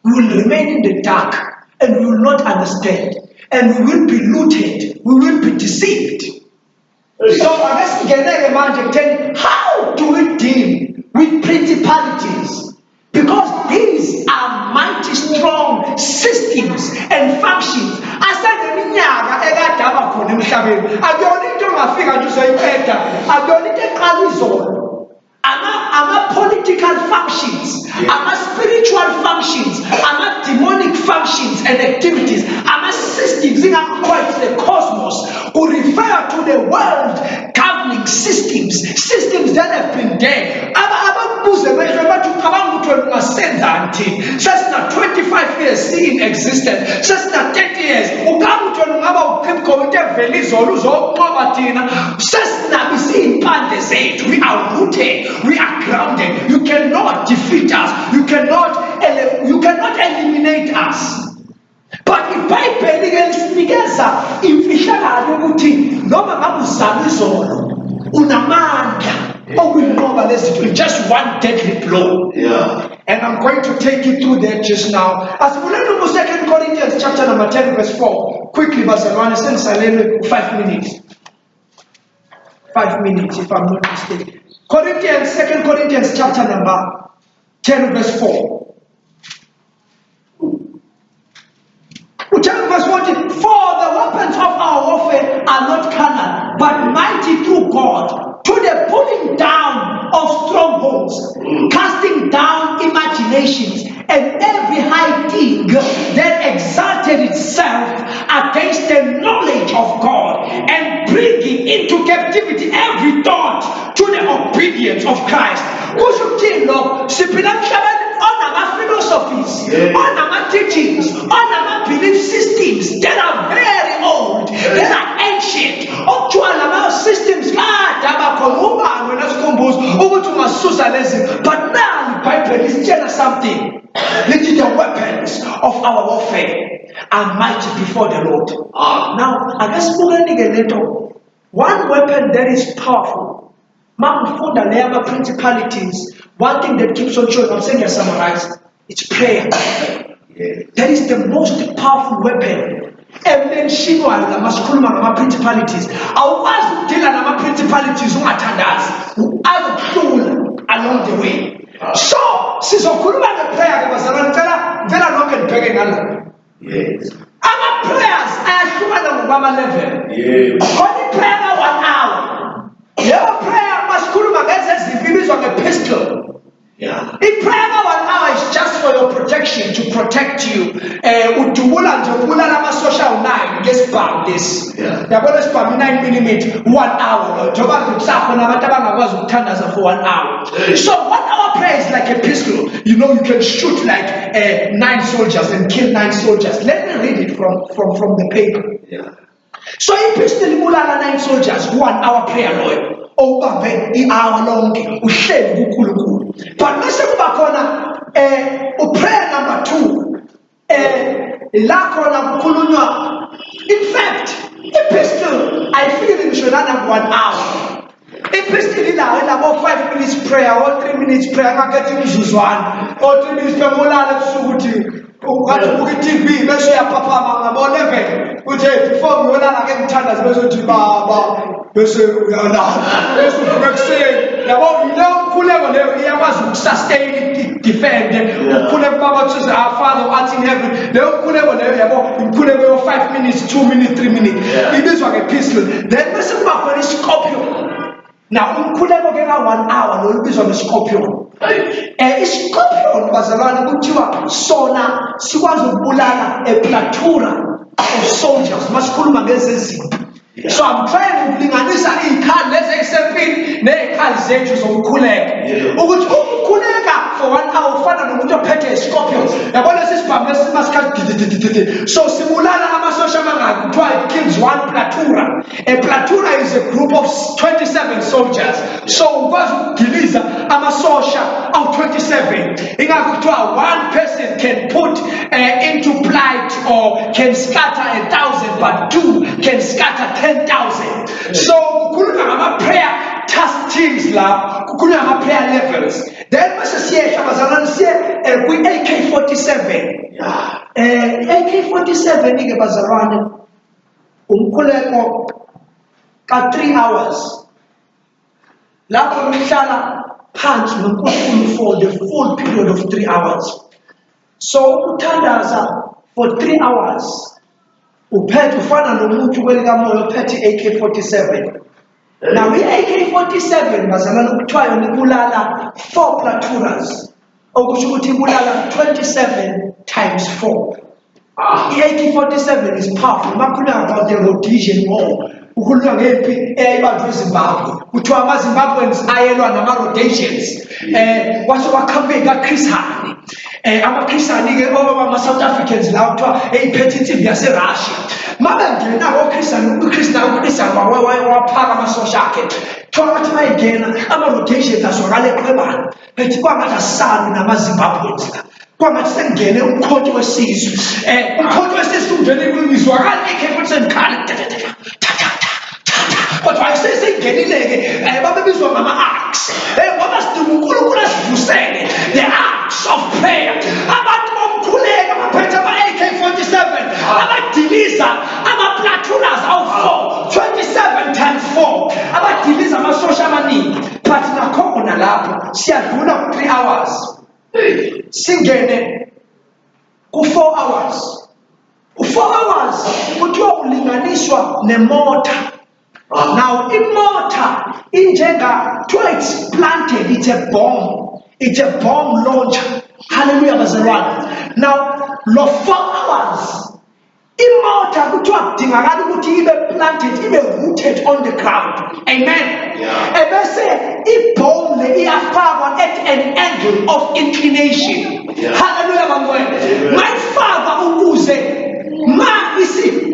Speaker 2: we will remain in the dark, and we will not understand, and we will be looted, we will be deceived. So I guess how do we deal with principalities? Because these are mighty strong systems and functions. Aseneminyaka ekadaba khona emhlabeni akuyona into ongafika nje uzoyiqeda, akuyona into eqala izolo. Ama political functions, ama spiritual functions, ama demonic functions and activities, ama systems in quite the cosmos who refer to the world governing systems that have been there. Just not 25 years in existence, just not 30 years. We are rooted, we are grounded. You cannot defeat us, you cannot eliminate us. But if iBhayibheli lisinikeza imfihlakalo ukuthi noma ngabe uzama izolo unamandla okuyinqoba lezitho in just one deadly blow.
Speaker 1: Yeah.
Speaker 2: And I'm going to take you through that just now. As we learn in 2 Corinthians chapter number 10 verse 4. Quickly, Barcelona, since I learned 5 minutes. 5 minutes if I'm not mistaken. 2 Corinthians chapter number 10 verse 4. Verse 14, for the weapons of our warfare are not carnal, but mighty through God, to the pulling down of strongholds, casting down imaginations, and every high thing that exalted itself against the knowledge of God, and bringing into captivity every thought to the obedience of Christ. On our philosophies, on our teachings, on our belief systems that are very old, that are ancient. Our systems, but now the Bible is telling us something. The weapons of our warfare are mighty before the Lord. Now, I guess one weapon that is powerful. Principalities. One thing that keeps on showing, I'm saying I summarize, it's prayer. That is the most powerful weapon. And then Shinwa, the principalities. I was dealing with principalities who attend us, who are tool along the way. So, since Okuruma the prayer was very long and begging.
Speaker 1: Yes.
Speaker 2: Our prayers are sure on Obama level.
Speaker 1: Yes.
Speaker 2: Only prayer 1 hour. Your prayer must kuruma against the views on the pistol.
Speaker 1: Yeah.
Speaker 2: In prayer 1 hour is just for your protection, to protect you. Social 9 gets spam this.
Speaker 1: Yeah.
Speaker 2: They're going to spam 9mm 1 hour. For 1 hour. So 1 hour prayer is like a pistol. You know, you can shoot like 9 soldiers and kill 9 soldiers. Let me read it from the paper.
Speaker 1: Yeah.
Speaker 2: So in pistol 9 soldiers 1 hour prayer lawyer. Hour long, but let's talk about Prayer number 2, la khona kukhulunywa. In fact, epistle ayifiki ngisho na 1 hour. Epistle ilayo labo 5 minutes prayer or 3 minutes prayer ngakethi umzuzwana or 3 minutes bemolala kusukuthi ukade ubuka iTV bese uyaphaphama ngabo 11 uthe before ngiyolala ke ngithandaza bese uthi baba bese uyalala bese uvuka kuseni yabo yileyo mkhuleko leyo iyakwazi ukusustain defend ukukhuleka baba uthi our father art in heaven leyo mkhuleko leyo yabo imkhuleko yo 5 minutes 2 minutes 3 minutes ibizwa ngeepistle then bese kuba khona iscorpion. Now umkhuleko ke ka 1 hour lo libizwa ngescorpion. Iscorpion bazalwane kuthiwa sona sikwazi ukubulala eplatura of soldiers masikhuluma ngezezimpi. So I'm trying ukulinganisa izikhali lezi ezisempini nezikhali zethu zomkhuleko ukuthi ukukhuleka for 1 hour ufana nomuntu ophethe iscorpion. Yabona sisibhamu lesimasikhathi so sibulala amasosha amangaki kuthiwa it kills 1 platura. A platura is a group of 27 soldiers. So ukwazi ukudiliza amasosha awu 27. Ingakho kuthiwa 1 person can put into plight or can scatter 1,000 but 2 can scatter 10,000. So kukhulunywa ngama-prayer task teams la, kukhulunywa ngama-prayer levels. Then bese siyehla bazalwane siye kwi-AK-47. AK-47 ke bazalwane umkhuleko ka 3 hours. Lapho nihlala phansi noNkulunkulu for the full period of 3 hours. So ukuthandaza for 3 hours uphethe ufana nomuntu kwelikamoya ophethe AK-47. Now i-AK-47 bazalwane kuthiwa yona ibulala 4 platuras okusho ukuthi ibulala 27 times 4. I-AK-47 is powerful. Makhuluma about the Rhodesian War ukhuluma ngempi eyayibanjwe eZimbabwe kuthiwa ama-Zimbabweans ayelwa nama-Rhodesians kwase kwakhambeka Chris Hani ama-Chris-Hani-ke ama-South Africans la kuthiwa eyiphethe insimbi yaseRussia mabengena uChris-Hani waphaka amasosha akhe kuthiwa bathi bayingena ama-Rhodesians azwakale eqwebana bethi kwangathi asisali nama-Zimbabweans la kwangathi sengene umkhonto wesizwe umkhonto wesizwe ungene izwakale AK-47 khali kodwa ayiseyingenile-ke babebizwa ngama-arcs ngoba sidinga uNkulunkulu asivusele the arcs of prayer. Abantu bomkhuleko baphethe ama-AK-47 abadiliza ama-platuras awu-4 27 times 4 abadiliza amasosha amaningi but nakhona lapho siyadlula ku-3 hours singene ku-4 hours. U-4 hours kuthiwa ulinganiswa nemota. Now imota injenga it's planted, it's a bomb. It's a bomb launcher. Hallelujah bazalwane. Now lo 4 hours imota kuthiwa kudingakala ukuthi ibe planted, ibe rooted on the ground. Amen. Ebese ibomb le iyafakwa at an angle of inclination. Hallelujah bangwene. Mayifakwa ukuze ma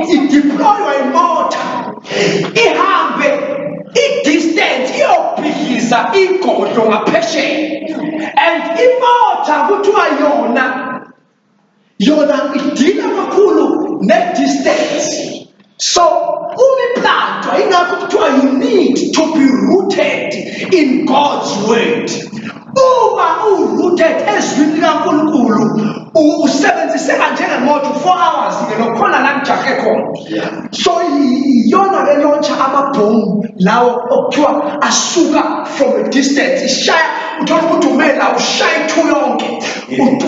Speaker 2: ideploywa imota ihambe i-distance iyobhidliza igodlo ngaphesheya and imota kuthiwa yona idila kakhulu ne-distance. So umiplantwa ingakho kuthiwa you need to be rooted in God's word. Uma u-rooted ezwini likaNkulunkulu usebenziseka njengemoto 4 hours nokhona la ngijahe khona. So iyona le launcher amabhomu lawo okuthiwa asuka from a distance ishaya uthola ukuthi umela ushaya ithu yonke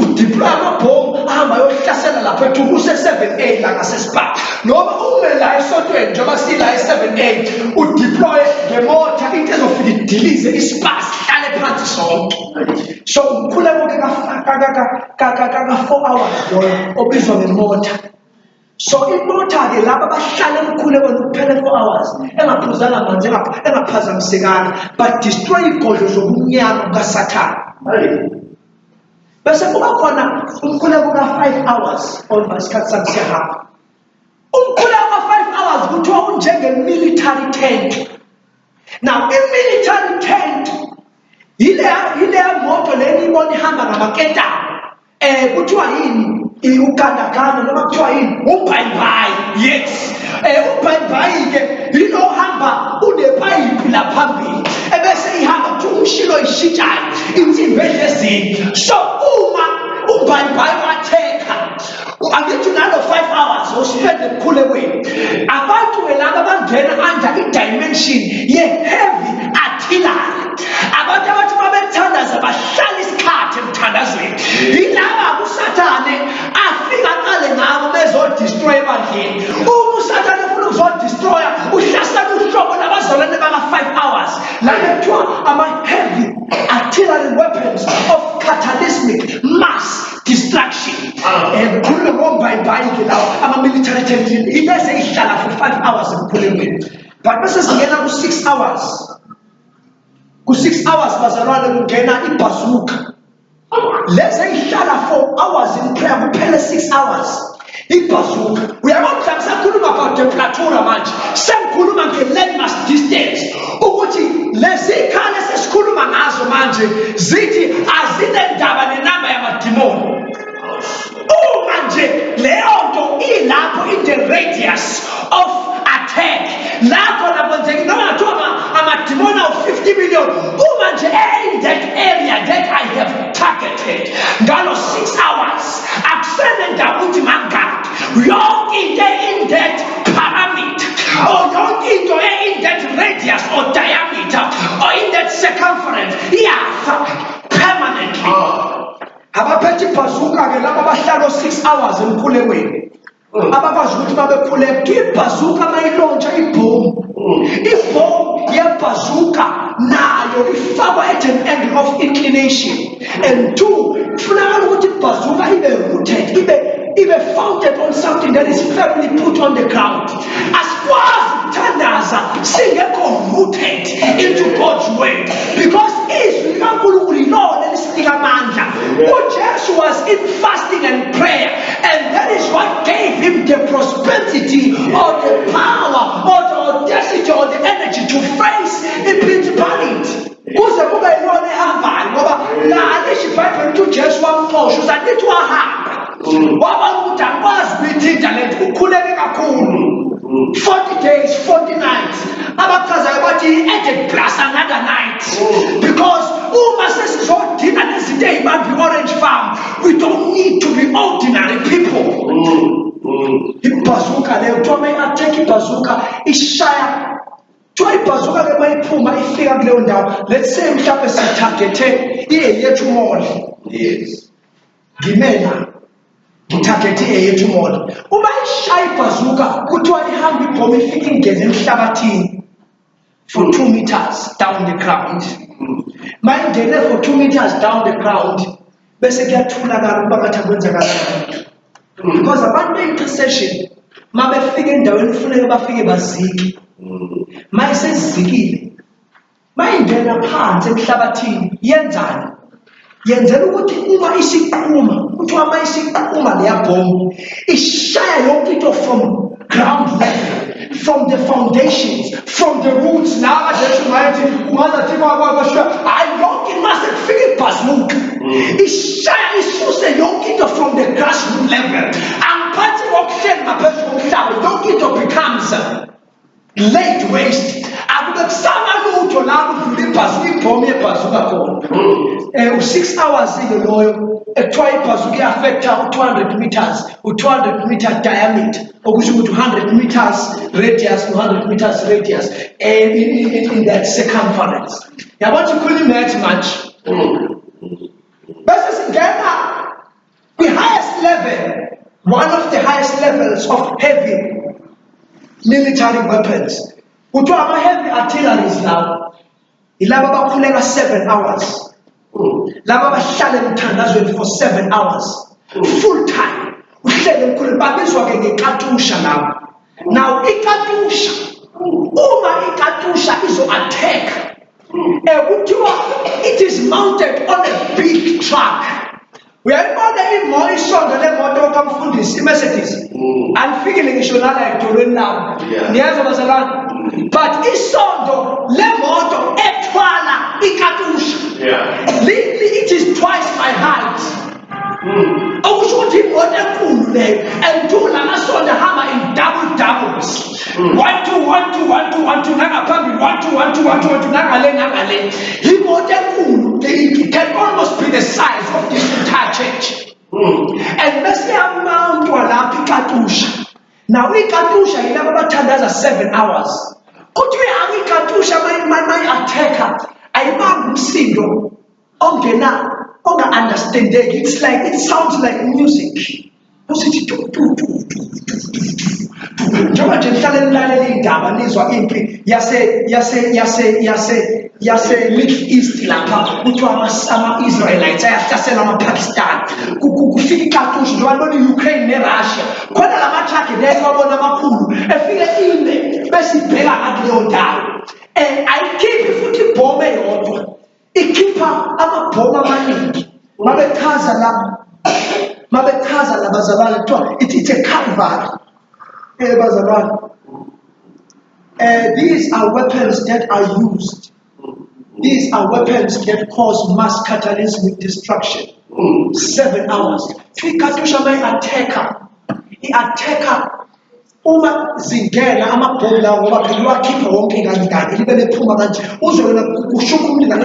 Speaker 2: udeploy amabhomu ahamba yohlasela lapha ethu kuse-7A la ngasesibhaka noma umela esontweni njengoba sila e-7A udeploy ngemota into ezofika idilize isipasi hlale phansi sonke. So umkhuleko ke ka 4 hours loyo obizwa ngemota. So imota ke laba bahlala emkhuleko kuphela 4 hours engaphuzanga manje engaphazamisekanga but destroy igodlo zobumnyama kaSathane. Bese kuba khona umkhuleko ka 5 hours on isikhathi sami siyahamba. Umkhuleko ka 5 hours kuthiwa unjenge-military tent. Now i-military tent ile moto le niyibona ihamba ngamaketanga kuthiwa yini ugandaganda noma kuthiwa yini ubhayibhayi. Yes, ubhayibhayi-ke yilo ohamba unepayipi la phambili ebese ihamba kuthiwa umshilo ishintshayo insimbi edlezini. So uma ubhayibhayi watheka angithi nalo 5 hours uspende ebukhulekweni, abantu-ke laba bangena under i-dimension ye-heavy artillery. Abantu abathi babethandaza bahlala isikhathi emthandazweni, yilaba usathane afika aqale ngabo bezodestroy ebandleni. Uma usathane ufuna ukuzodestroya uhlasela uhlobo labazalwane baka-5 hours, laba kuthiwa ama-heavy artillery weapons of catalytic mass destruction. Kukhulunywa ngombhayibhayi-ke lawo ama-military technique ibese ihlala for 5 hours emkhulekweni, but bese singena ku-6 hours. Ku-6 hours bazalwane kungena ibhazuka. Let's say ihlala 4 hours in prayer kuphele 6 hours. Ibhazuka uyabona mhlawumbe sakhuluma about temperature manje, sengikhuluma nge-landmass distance ukuthi lezi khale sesikhuluma ngazo manje zithi azinendaba nenamba yamadimoni. Uma nje leyo nto ilapho in the radius of attack lapho nakwenzeki noma kuthiwa amadimoni awu-50 million, uma nje in that area that I have targeted ngalo 6 hours akusenendawo ukuthi mangaphi, yonke into in that parameter or yonke into in that radius or diameter or in that circumference iyafa permanently. Abaphethe ibhazuka-ke laba abahlala 6 hours emkhulekweni abakwazi ukuthi babekhuleka ibhazuka mayilontsha ibhomu. Ibhomu yebhazuka nayo ifakwa at an angle of inclination, and 2 kufunakala ukuthi ibhazuka ibe rooted, ibe founded on something that is firmly put on the ground. Asikwazi ukuthandaza singekho rooted into God's word, because izwi likaNkulunkulu yilona elisinika amandla. Jesus was in fasting and prayer, and that is what gave him the prosperity or the power or the audacity or the energy to face the principality. Kuze kube yilona ehambayo ngoba lalisho iBhayibheli ukuthi uJesu wamxosha uzanithi wahamba waba ukuthi akwazi ukuyithinta lento ukhuleke kakhulu 40 days 40 nights. Abachazayo bathi he added plus another night because uma sesizodina nezinto ey'bamba i-orange farm, we don't need to be ordinary people. Ibhazuka leyo kuthiwa mayi-attack ibhazuka ishaya kuthiwa ibhazuka-ke mayiphuma ifika kuleyo ndawo, let's say mhlawumbe sitargethe i-Yethu Mall.
Speaker 1: Yes.
Speaker 2: Ngimena ngitargethe i-Yethu Mall. Uma ishaya ibhazuka kuthiwa ihamba ibhomu ifike ingene emhlabathini for 2 meters down the ground. Mayingene for 2 meters down the ground bese kuyatholakala ukuba ngathi akwenzakalani, because abantu be-intercession mabefika endaweni kufuneka bafike bazike. Mayisezikile mayingena phansi emhlabathini yenzani? Yenzela ukuthi uma isiqhuma kuthiwa mayisiqhuma leya bhomu ishaya yonke into from ground level, from the foundations, from the roots. Now ajesu mayethi ungazathi kwabasho hayi yonke mase kufika ibhazuka ishaya isuse yonke into from the grassroots level. Angiphathi ngokuhleli ngaphezulu komhlaba yonke into becomes laid waste. Akube kusama lutho la kudlula ibhomu yebhazuka khona. U-6 hours-ke loyo ekuthiwa ibhazuka i-affecta u-200 meters, u-200 meter diameter, okusho ukuthi 100 meters radius, 200 meters radius in that circumference. Yabona ukhuluma imathi manje. Bese singena kwi-highest level, one of the highest levels of heavy military weapons. Kuthiwa ama-heavy artilleries lawo yilaba abakhuleka 7 hours. Laba bahlala emthandazweni for 7 hours full time. Uhlele emkhulekweni babizwa-ke ngekatusha lawo. Now ikatusha, uma ikatusha izo-attack, kuthiwa it is mounted on a big truck. Uyayibona imoto isondo lemoto kamfundisi iMercedes alifikile ngisho nala edolweni labo, niyazi bazalwane, but isondo lemoto ethwala ikatusha it is twice my height.
Speaker 3: Okusho ukuthi imoto enkulu leyo and two lamasonto ahamba in doubles. 1 2 1 2 1 2 1 2 nangaphambili 1 2 1 2 1 2 1 2 nangale. Imoto enkulu, it can almost be the size of this entire church. And bese yamountwa lapha iKatusha. Now iKatusha yilabo abathandaza 7 hours. Kuthi uyahamba iKatusha my-attacker ayibambi umsindo ongena onga-understandeki. It sounds like music. Usithi njengoba nje nihlale nilalela iy'ndaba nizwa impi yase Middle East lapha kuthiwa ama-Israelites ayahlasela ama-Pakistan kufika iKatusha njengoba libona i-Ukraine ne-Russia khona la matraki nesiwabona amakhulu efike ime bese ibheka ngakuleyo ndawo. Ayikhiphi futhi ibhome eyodwa, ikhipha amabhomu amaningi. Mabechaza la bazalwane kuthiwa it's a Calvary. Bazalwane, these are weapons that are used. These are weapons that cause mass cataclysmic destruction. 7 hours. Katusha i-attacker uma zingena amabhomu lawo ngoba phela iwakhipha wonke kanye libe lephuma kanje uzobona kushuka umlilo.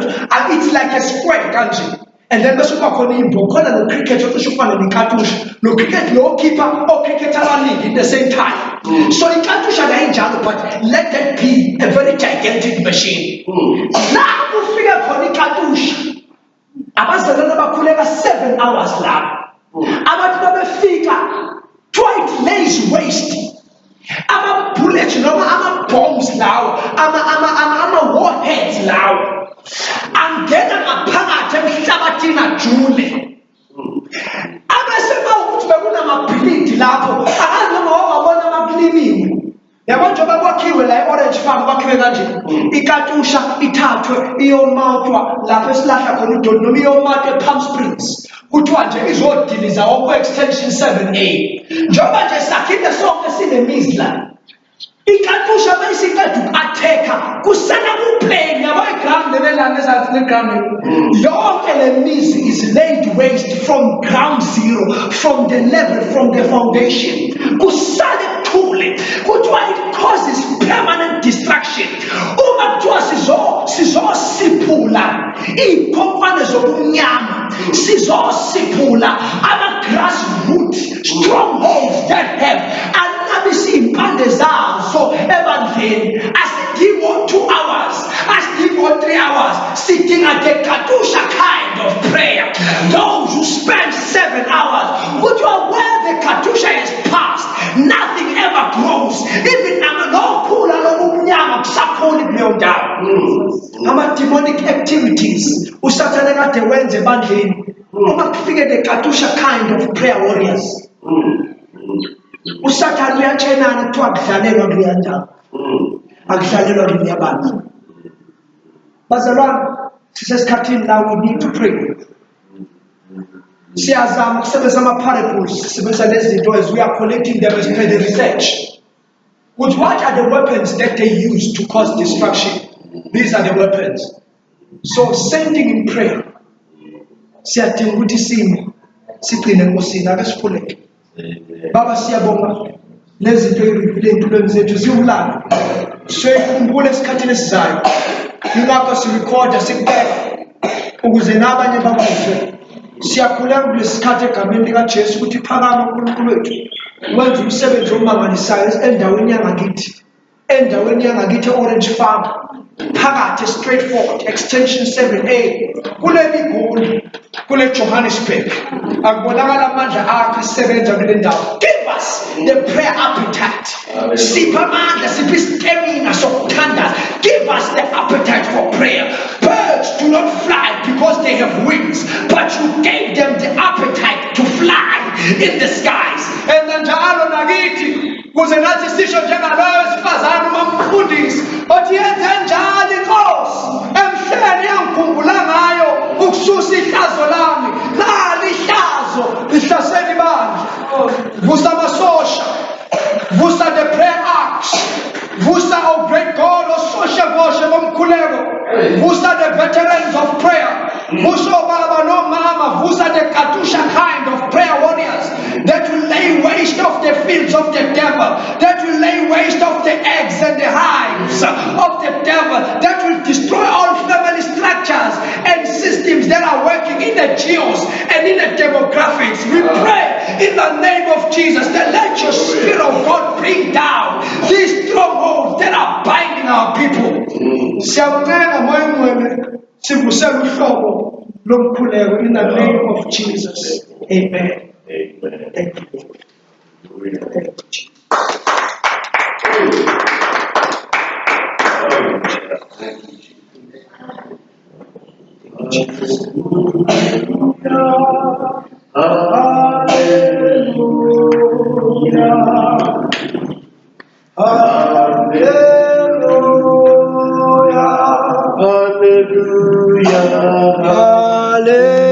Speaker 3: It's like a square kanje. And then bese kuba khona imbo khona no cricket ocishe ufana neKatusha. No cricket lo keeper o cricket abaningi at the same time. So iKatusha la injalo, but let that be a very gigantic machine. La kufika khona iKatusha abazalwane bakhuleka 7 hours lapho. Abantu babefika twice lays waste. Ama-bullets noma ama-bombs lawo ama-warheads lawo angena ngaphakathi emhlabathini ajule. Abese bawukuthi bekunamabhilidi lapho akazi noma wabona amakliniwe. Yabo njengoba kwakhiwe la e-Orange Farm kwakhiwe kanje. iKatusha ithathwe iyomountwa lapho esilahla khona udoli noma iyomountwa ePalm Springs. Kuthiwa nje izodiliza okwe-extension 7A. Njengoba nje sakhile sonke sinemizi la. iKatusha bayisiqeda uku-attacker kusana kuplane yabo iground lebelana ezansi neground. Yonke le mizi is laid waste from ground zero, from the level, from the foundation. Kusale kuthule. Kuthiwa it causes permanent destruction. Uma kuthiwa sizosiphula iy'khonkwane zobumnyama, sizosiphula ama-grassroot strongholds that have anabisa iy'mpande zazo ebandleni. Asidingo 2 hours, asidingo 3 hours, sidinga the Katusha kind of prayer. Those who spend 7 hours, kuthiwa where the Katusha is passed, nothing ever grows. Even nokhula lobumnyama kusakhuli kuleyo ndawo. Ama-demonic activities usathane kade wenze ebandleni uma kufike the Katusha kind of prayer warriors. Usathane uyatshenana kuthiwa akudlalelwa kuleya ndawo, akudlalelwa kuleya bantu. Bazalwane, sisesikhathini la we need to pray. Siyazama ukusebenzisa ama-parables, sisebenzisa lezi zinto as we are collecting them as per the research. What are the weapons that they use to cause destruction? These are the weapons. So sending in prayer. Siyadinga ukuthi sime sigcine enkosini ake sikhuleke. Baba siyabonga lezi zinto ey'mpilweni zethu ziwumlando. Siyayikhumbula esikhathini esizayo. Yingakho sirekhoda sikubeka ukuze nabanye bakuzwe. Siyakhuleka kulesi sikhathi egameni likaJesu ukuthi phakama uNkulunkulu wethu wenze umsebenzi omangalisayo endaweni yangakithi. Endaweni yangakithi e-Orange Farm phakathi straightforward extension 7A kule Migoli kule Johannesburg. Akubonakala amandla akho asebenza kule ndawo. Give us the prayer appetite. Sipha amandla, sipha istamina sokuthandaza. Give us the appetite for prayer. Birds do not fly because they have wings, but you gave them the appetite to fly in the skies. And njalo nakithi kuze nathi sisho njengaloyo wesifazane umfundisi othi yenze njalo inkosi emhleni yangikhumbula ngayo ukususa ihlazo lami. Nali ihlazo lihlasela ibandla. Vusa amasosha, vusa the prayer arcs, vusa o great God ososha boshe bomkhuleko, vusa the veterans of prayer, vusa obaba nomama, vusa the Katusha kind of
Speaker 2: that will lay waste of the eggs and the hives of the devil, that will destroy all family structures and systems that are working in the geos and in the demographics. We pray in the name of Jesus that let your Spirit of God bring down these strongholds that are binding our people. Siyabonga moya ngcwele sivusela uhlobo lomkhuleko in the name of Jesus. Amen.
Speaker 1: Amen.
Speaker 2: Thank you. Thank you, Jesus.
Speaker 1: Hallelujah.
Speaker 2: Hallelujah.